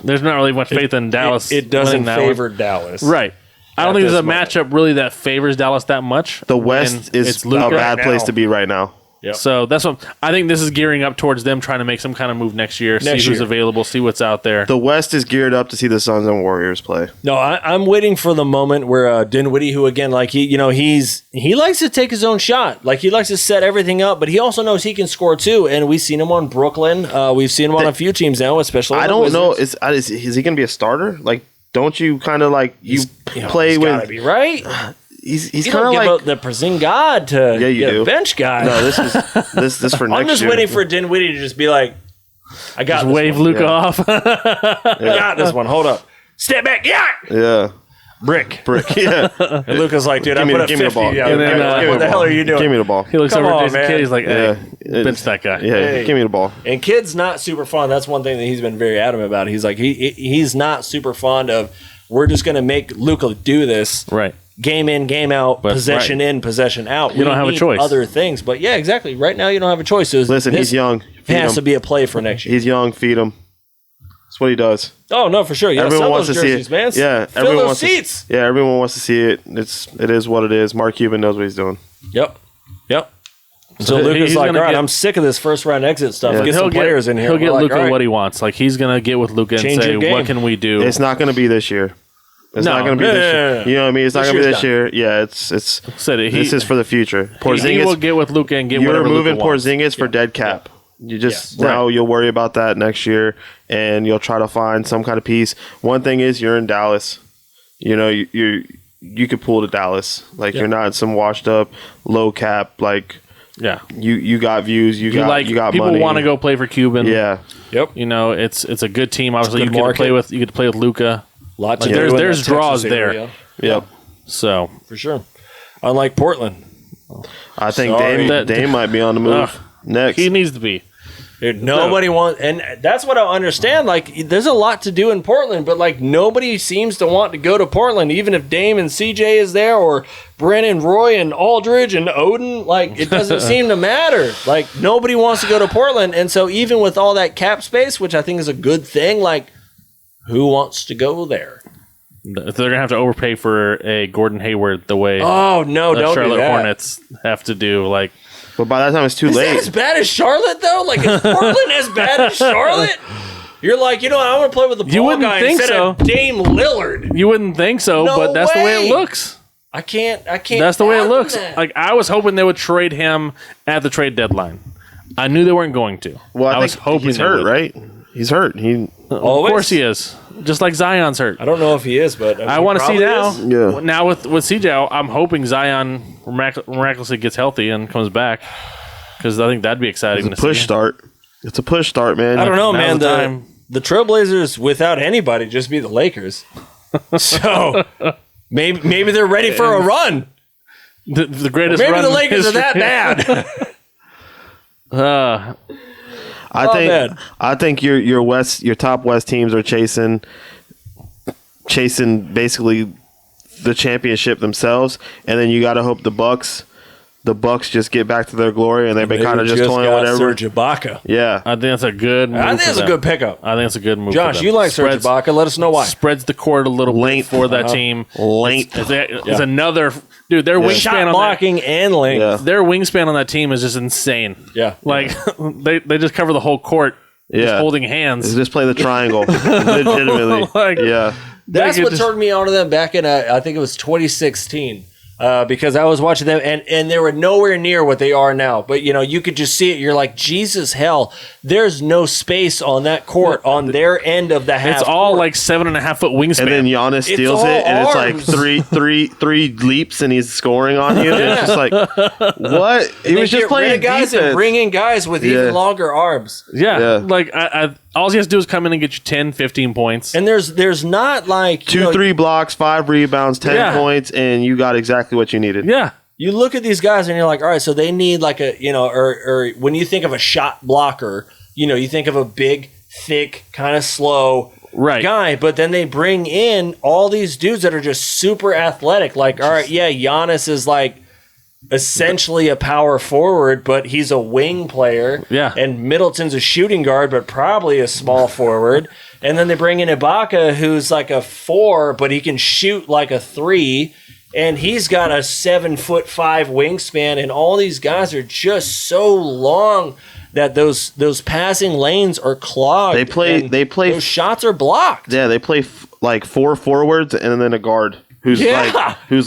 there's not really much faith in Dallas. It doesn't winning that one. favor Dallas. Right. I don't At think there's a this matchup really that favors Dallas that much. The And West is it's a Luka. bad right place now. to be right now. Yep. So that's what I think. This is gearing up towards them trying to make some kind of move next year. Next see who's year. available. See what's out there. The West is geared up to see the Suns and Warriors play. No, I'm waiting for the moment where Dinwiddie, who again, like he likes to take his own shot. Like he likes to set everything up, but he also knows he can score too. And we've seen him on Brooklyn. We've seen him on a few teams now, especially. I the don't know. Wizards. Is he going to be a starter? Like, don't you kind of like play he's gotta with? be right. He's You kind don't of give like up the Porzingis to Yeah, you get do. a bench guy. no. This for next I'm just year. waiting for Dinwiddie to just be like, I got Just this wave one. Luka Yeah. off. I got this one. Hold up. Step back. Yeah. Yeah, Brick. brick. Yeah, And Luka's like, dude, I Give me- put a give me the 50. ball. Yeah, And then, give me the ball. give me What the the hell ball. are you doing? give me the ball. He looks Come over on, at Jason man. Kidd. He's like, "Hey, Yeah. bench that guy." Yeah, Hey. give me the ball. And Kid's not super fond. That's one thing that he's been very adamant about. He's like, he's not super fond of, we're just going to make Luka do this. Right. Game in, game out, But- possession in, possession out. You don't have a need choice. Other things, but yeah, exactly. Right now, you don't have a choice. So Listen, this he's young. Feed has him. to be a play for next year. He's young. Feed him. That's what he does. Oh no, for sure. Yeah, Everyone sell wants those to see jerseys, it. man. Yeah, fill everyone those wants seats. Yeah, everyone wants to see it. It is what it is. Mark Cuban knows what he's doing. Yep. So So Luka's he's like, all gonna right, get- I'm sick of this first round exit stuff. Yeah. Get some players in here. He'll get We're like, Luka all right. what he wants. Like he's gonna get with Luka and Change say, your game. "What can we do?" It's not going to be this year. It's No. not going to be No, this no, year. no, no. You know what I mean? It's not This going to be year's this year. Yeah, it's Said it. this is for the future. He Porzingis, will get with Luka and get you're whatever moving Luka wants. Porzingis for dead cap. You just Yeah. now you'll worry about that next year, and you'll try to find some kind of piece. One thing is you're in Dallas. You know you could pull to Dallas. Like you're not some washed up low cap. Like Yeah, you got views. You got people money. want to go play for Cuban. Yeah, Yep. You know, it's a good team. Obviously, good you get to market. play with Luka. Lot to Like, do there's- in there's that draws Texas there. area. yep. So For sure. Unlike Portland. I think Sorry. Dame might be on the move Ugh. next. he needs to be. Dude, nobody wants, and that's what I understand. Like, there's a lot to do in Portland, but like nobody seems to want to go to Portland, even if Dame and CJ is there, or Brandon Roy and Aldridge and Odin. Like, it doesn't seem to matter. Like, nobody wants to go to Portland, and so even with all that cap space, which I think is a good thing, like, who wants to go there? They're gonna have to overpay for a Gordon Hayward the way Oh no, the don't do Charlotte that. Hornets have to do. Like, but by that time it's too Is that late. as bad as Charlotte though? Like, is Portland as bad as Charlotte? You're like, I want to play with the You ball wouldn't guy think instead so. of Dame Lillard. you wouldn't think so, No but that's the way way. it looks. I can't. That's the way it fathom looks. that. Like, I was hoping they would trade him at the trade deadline. I knew they weren't going to. Well, I was think hoping he's they hurt, would. right? He's hurt. Of course he is. Just like Zion's hurt. I don't know if he is, but I want to see now. Yeah. Now with CJ, I'm hoping Zion miraculously gets healthy and comes back, because I think that'd be exciting. It's a push start. It's a push start, man. I don't know, Now's man. the time. The Trailblazers without anybody just be the Lakers. So maybe they're ready for a run. The greatest. Maybe run the in Lakers are history. that bad. I think your top West teams are chasing basically the championship themselves, and then you got to hope the Bucks the Bucks just get back to their glory, and they've been kind of just toying got whatever. Serge Ibaka. Yeah, I think that's a good move. I think it's a good pickup. I think it's a good move. Josh, for them. you like Serge Ibaka. Let us know why. Spreads the court a little Length. bit for that team. Length. It's another dude. Their wingspan Shot on blocking and length. Yeah. their wingspan on that team is just insane. Yeah. Like they just cover the whole court. Just Yeah. holding hands. Just play the triangle. Legitimately. Like- Yeah. That's They what could turned me on to them back in, I think it was 2016. Because I was watching them, and they were nowhere near what they are now. But, you could just see it. You're like, Jesus, hell, there's no space on that court on their end of the half It's all court. like 7.5 foot wingspan. And then Giannis steals all it, and arms. it's like three leaps, and he's scoring on you. And it's just like, what? He They was just get rid playing of guys defense. and bring in guys with even longer arms. yeah. Yeah. Like all he has to do is come in and get you 10, 15 points. And there's not like 2-3 blocks, 5 rebounds, 10 Yeah. points, and you got exactly what you needed. Yeah. you look at these guys and you're like, all right, so they need like a, or when you think of a shot blocker, you think of a big, thick, kind of slow guy, but then they bring in all these dudes that are just super athletic. Like, all right, yeah, Giannis is like essentially a power forward, but he's a wing player. Yeah. And Middleton's a shooting guard, but probably a small forward. And then they bring in Ibaka, who's like a 4, but he can shoot like a 3. And he's got a 7'5" wingspan, and all these guys are just so long that those passing lanes are clogged. They play. Those shots are blocked. Yeah, they play like 4 forwards and then a guard who's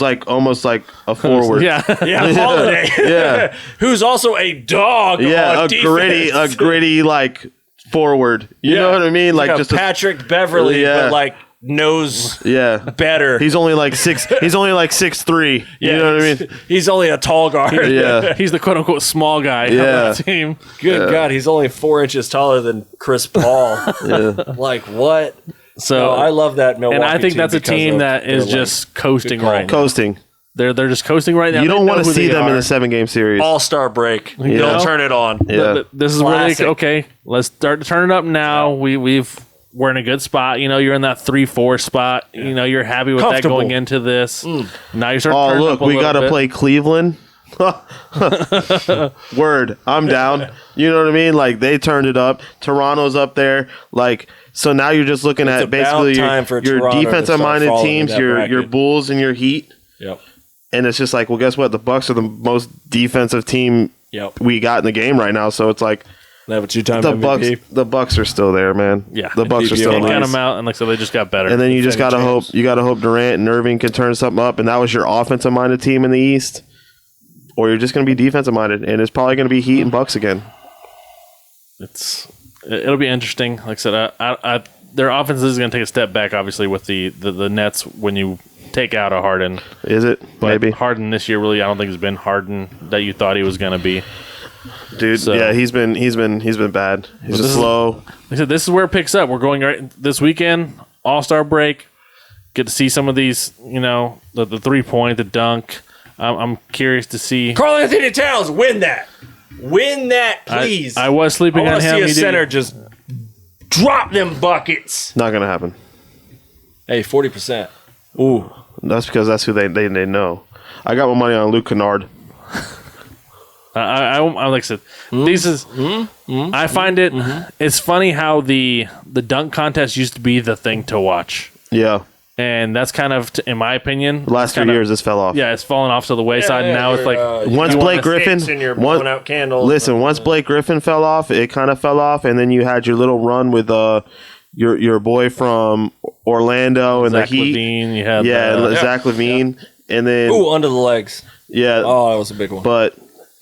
like almost like a forward. Yeah. Yeah, Holiday. Yeah. Who's also a dog. Yeah, on a gritty like forward. You know what I mean? Like a just Patrick Beverly, but like knows better. He's only like 6. He's only like 6'3". You know what I mean? He's only a tall guard. Yeah. He's the quote unquote small guy on the team. Good God, he's only 4 inches taller than Chris Paul. Like what? So I love that Milwaukee and I think team that's a because team of that is their just coasting call. right now. Coasting. They're just coasting right now. You They don't know want to who see they them in are. a 7-game series. All-Star break. Yeah. Don't turn it on. Yeah. This is Classic. really okay. Let's start to turn it up now. We're in a good spot. You're in that 3-4 spot. You're happy with that Comfortable. going into this. Now you're starting to Oh, turn it look, up a we little got to bit. play Cleveland. Word, I'm down. You know what I mean? Like, they turned it up. Toronto's up there. Like, so now you're just looking at about basically time for your Toronto to defensive-minded start teams, following that your bracket. Bulls and your Heat. Yep. And it's just like, well, guess what? The Bucks are the most defensive team Yep. we got in the game right now. So it's like They have a 2-time the MVP. Bucks are still there, man. Yeah. The Bucks are MVP still Can't count nice. them out, and like so, they just got better. And then you just Defending gotta champs. hope. You gotta hope Durant and Irving can turn something up, and that was your offensive-minded team in the East, or you're just gonna be defensive-minded, and it's probably gonna be Heat and Bucks again. It'll be interesting. Like I said, their offense is going to take a step back, obviously, with the Nets when you take out a Harden. Is it? But Maybe, Harden this year, really, I don't think has been Harden that you thought he was going to be. dude. So- Yeah, he's been bad. He's just slow. Like I said, this is where it picks up. We're going right this weekend, All-Star break. Get to see some of these, the 3-point, the dunk. I'm curious to see. Karl Anthony Towns, win that. Win that, please. I was sleeping I on want to him. see a He did- center just drop them buckets. Not gonna happen. Hey, 40%. Ooh. That's because that's who they know. I got my money on Luke Kennard. I like I said, these is. I find it. It's funny how the dunk contest used to be the thing to watch, Yeah, and that's kind of, in my opinion, the last 2 years this fell off. Yeah, it's fallen off to the wayside. Now it's like Once you Blake want the Griffin, sticks and you're one- blowing out candles. Listen, once Blake Griffin fell off, it kind of fell off, and then you had your little run with your boy from Orlando and Zach the Heat. Levine. You had Zach Levine, and then Ooh, under the legs. yeah, Oh, that was a big one. but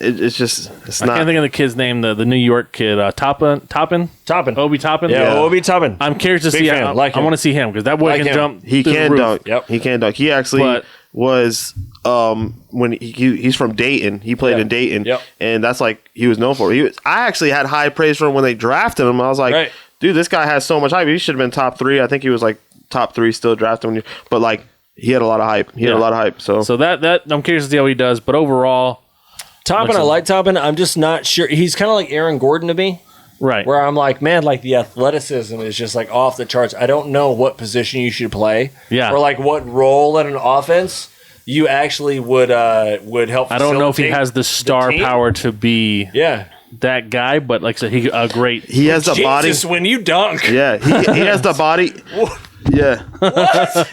it's I not. can't think of the kid's name. The New York kid, Toppin, Toppin. Obi Toppin. Yeah, Obi Toppin. I'm curious to Big see. fan, I like him. want to see him because that boy Like can him. jump. He through the can roof. dunk. Yep. He can dunk. He actually But- was when he's from Dayton. He played in Dayton, Yep. and that's like he was known for. I actually had high praise for him when they drafted him. I was like, Right. dude, this guy has so much hype. He should have been top 3. I think he was like top 3 still drafted, but like he had a lot of hype. He had a lot of hype. So that I'm curious to see how he does. But overall, Toppin, I like Toppin. I'm just not sure. He's kind of like Aaron Gordon to me, right? where I'm like, man, like the athleticism is just like off the charts. I don't know what position you should play. Yeah. Or like what role in an offense. you actually would help. I don't know if he facilitate has the star team. power to be that guy, but like I said, he has the body. Jesus, when you dunk. Yeah, he has the body. Yeah.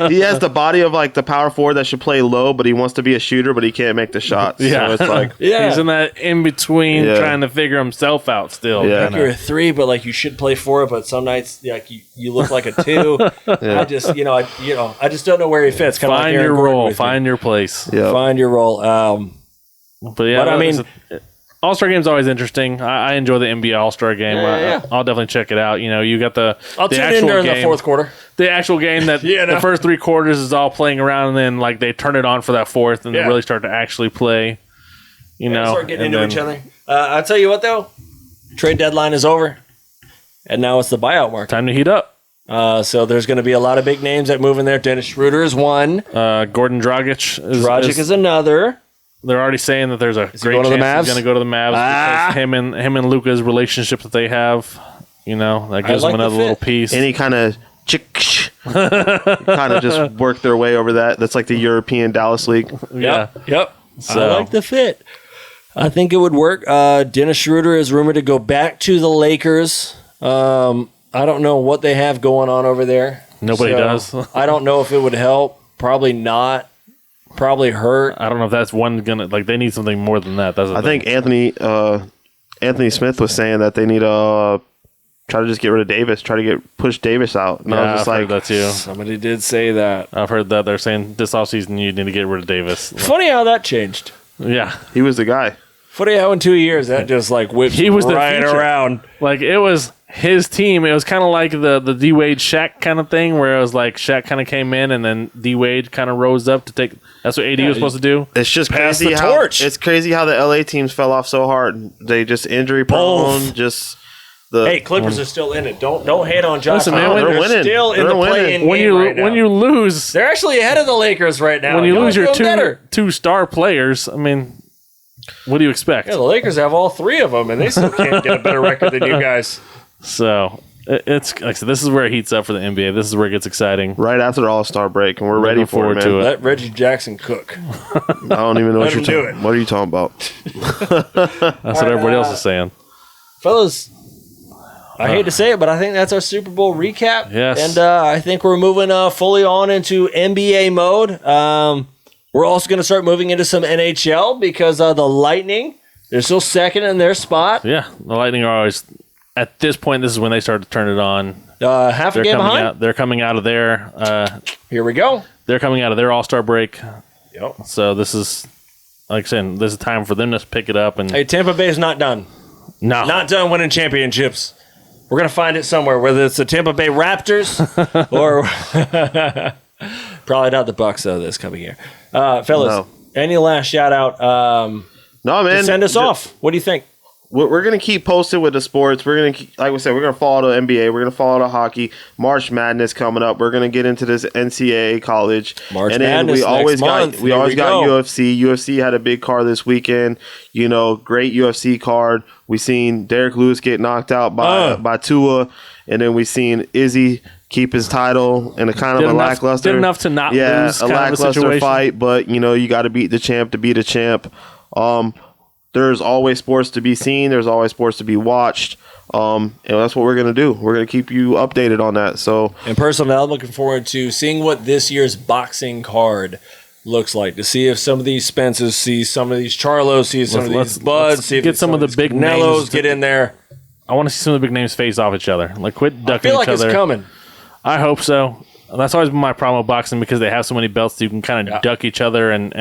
He has the body of like the power forward that should play low, but he wants to be a shooter, but he can't make the shots. Yeah. So it's like he's in that in between trying to figure himself out still. Yeah. Like you're a 3, but like you should play 4, but some nights like you look like a 2. I just I just don't know where he fits. Kinda Find like Aaron your Gordon role, with find your place. Yeah. Find your role. But I mean, All-Star Game's always interesting. I enjoy the NBA All-Star Game. I'll definitely check it out. You know, you got I'll the tune actual in during game, the fourth quarter. the actual game that the first 3 quarters is all playing around, and then like they turn it on for that fourth, and they really start to actually play. You know, start getting into each other. I'll tell you what though, trade deadline is over, and now it's the buyout market. Time to heat up. So there's going to be a lot of big names that move in there. Dennis Schroeder is one. Gordon Dragic is another. They're already saying that there's a great going to the chance he's Mavs? going to go to the Mavs because him and Luka's relationship that they have, you know, that gives like them the another fit. little piece. any kind of kind of just work their way over that. That's like the European Dallas League. Yep. So- I like the fit. I think it would work. Dennis Schroeder is rumored to go back to the Lakers. I don't know what they have going on over there. Nobody does. I don't know if it would help. Probably not. Probably hurt. I don't know if that's one gonna like. They need something more than that. That's the I thing. think Anthony Smith was saying that they need to try to just get rid of Davis, try to push Davis out. And I was I've just heard like, that too. Somebody did say that. I've heard that they're saying this offseason you need to get rid of Davis. Funny how that changed. Yeah, he was the guy. Funny how in 2 years that just like whipped He was the right future. around. like it was his team. It was kind of like the D Wade Shaq kind of thing, where it was like Shaq kind of came in and then D Wade kind of rose up to take. That's what AD was supposed to do. It's just Pass crazy the how torch. it's crazy how the LA teams fell off so hard. They just injury prone. Both. Just the Hey, Clippers are still in it. Don't hate on Josh. Listen, man, Allen. they're winning. Still in They're the play-in When game you right now. when you lose They're actually ahead of the Lakers right now. when you lose your doing better. two star players, I mean, what do you expect? Yeah, the Lakers have all 3 of them, and they still can't get a better record than you guys. So it's like I said, this is where it heats up for the NBA. This is where it gets exciting. right after the All-Star break, and we're ready for forward it, to man. it. Let Reggie Jackson cook. I don't even know what Let you're him do talking. it. What are you talking about? That's what everybody else is saying. Fellas, I hate to say it, but I think that's our Super Bowl recap. Yes. And I think we're moving fully on into NBA mode. We're also going to start moving into some NHL because the Lightning, they're still second in their spot. Yeah, the Lightning are always at this point. This is when they start to turn it on. Half a They're game coming behind. out. They're coming out of their. Here we go. They're coming out of their All-Star break. Yep. So this is, like I said, this is time for them to pick it up and Hey, Tampa Bay is not done. no, Not done winning championships. We're going to find it somewhere, whether it's the Tampa Bay Raptors or probably not the Bucks, though, this coming year. Fellas, No. any last shout out No, man. to send us off? What do you think? We're gonna keep posted with the sports. We're gonna keep, like we said, we're gonna follow the NBA. We're gonna follow the hockey. March Madness coming up. We're gonna get into this NCAA college. March and then Madness we always next got month. we Here always we got go. UFC. UFC had a big card this weekend. You know, great UFC card. We seen Derek Lewis get knocked out by Tua, and then we seen Izzy keep his title in a kind of a lackluster. Did enough to not lose. a kind of a lackluster situation. fight. But you know, you got to beat the champ to beat a champ. There's always sports to be seen. There's always sports to be watched. And that's what we're going to do. We're going to keep you updated on that. So, And personally, I'm looking forward to seeing what this year's boxing card looks like. To see if some of these Spences, see some of these Charlos, see some of these Buds, see if get some of the these big Canelos names get in there. I want to see some of the big names face off each other. Like quit I ducking feel like each it's other. coming. I hope so. That's always been my problem with boxing because they have so many belts. You can kind of duck each other and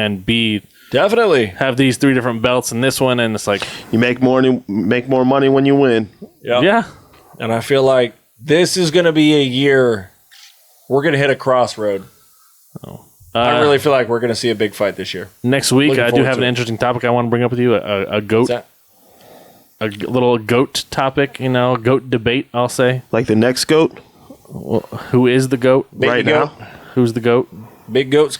Definitely. have these 3 different belts and this one, and it's like you make more money when you win. Yep. yeah. And I feel like this is going to be a year we're going to hit a crossroad. I really feel like we're going to see a big fight this year. Next week, Looking I do forward have to an it. interesting topic I want to bring up with you. A goat, What's that? a little goat topic. You know, goat debate. I'll say Like the next GOAT who is the goat? Baby right goat. now. Who's the goat? Big goats.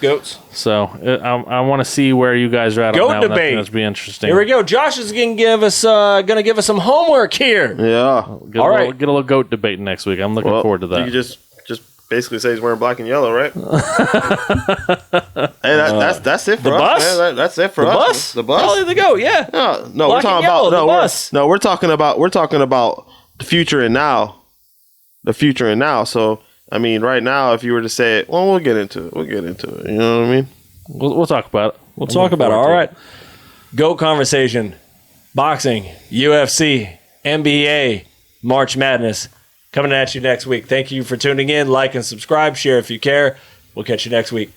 So I want to see where you guys are at Goat on that one. debate. That's be interesting. Here we go. Josh is going to give us some homework here. Yeah. Get All right. Get a little goat debate next week. I'm looking Well, forward to You that. can just basically say he's wearing black and yellow, right? Hey, that's it for the us. Bus? Man. That's it for The us. bus? The bus. Probably the go. Yeah. No, Black and yellow, the bus. We're talking about the future and now. The future and now. So I mean, right now, if you were to say it, well, we'll get into it. You know what I mean? We'll talk about it. We'll talk about it. All right. GOAT conversation. Boxing, UFC, NBA, March Madness. Coming at you next week. Thank you for tuning in. Like and subscribe. Share if you care. We'll catch you next week.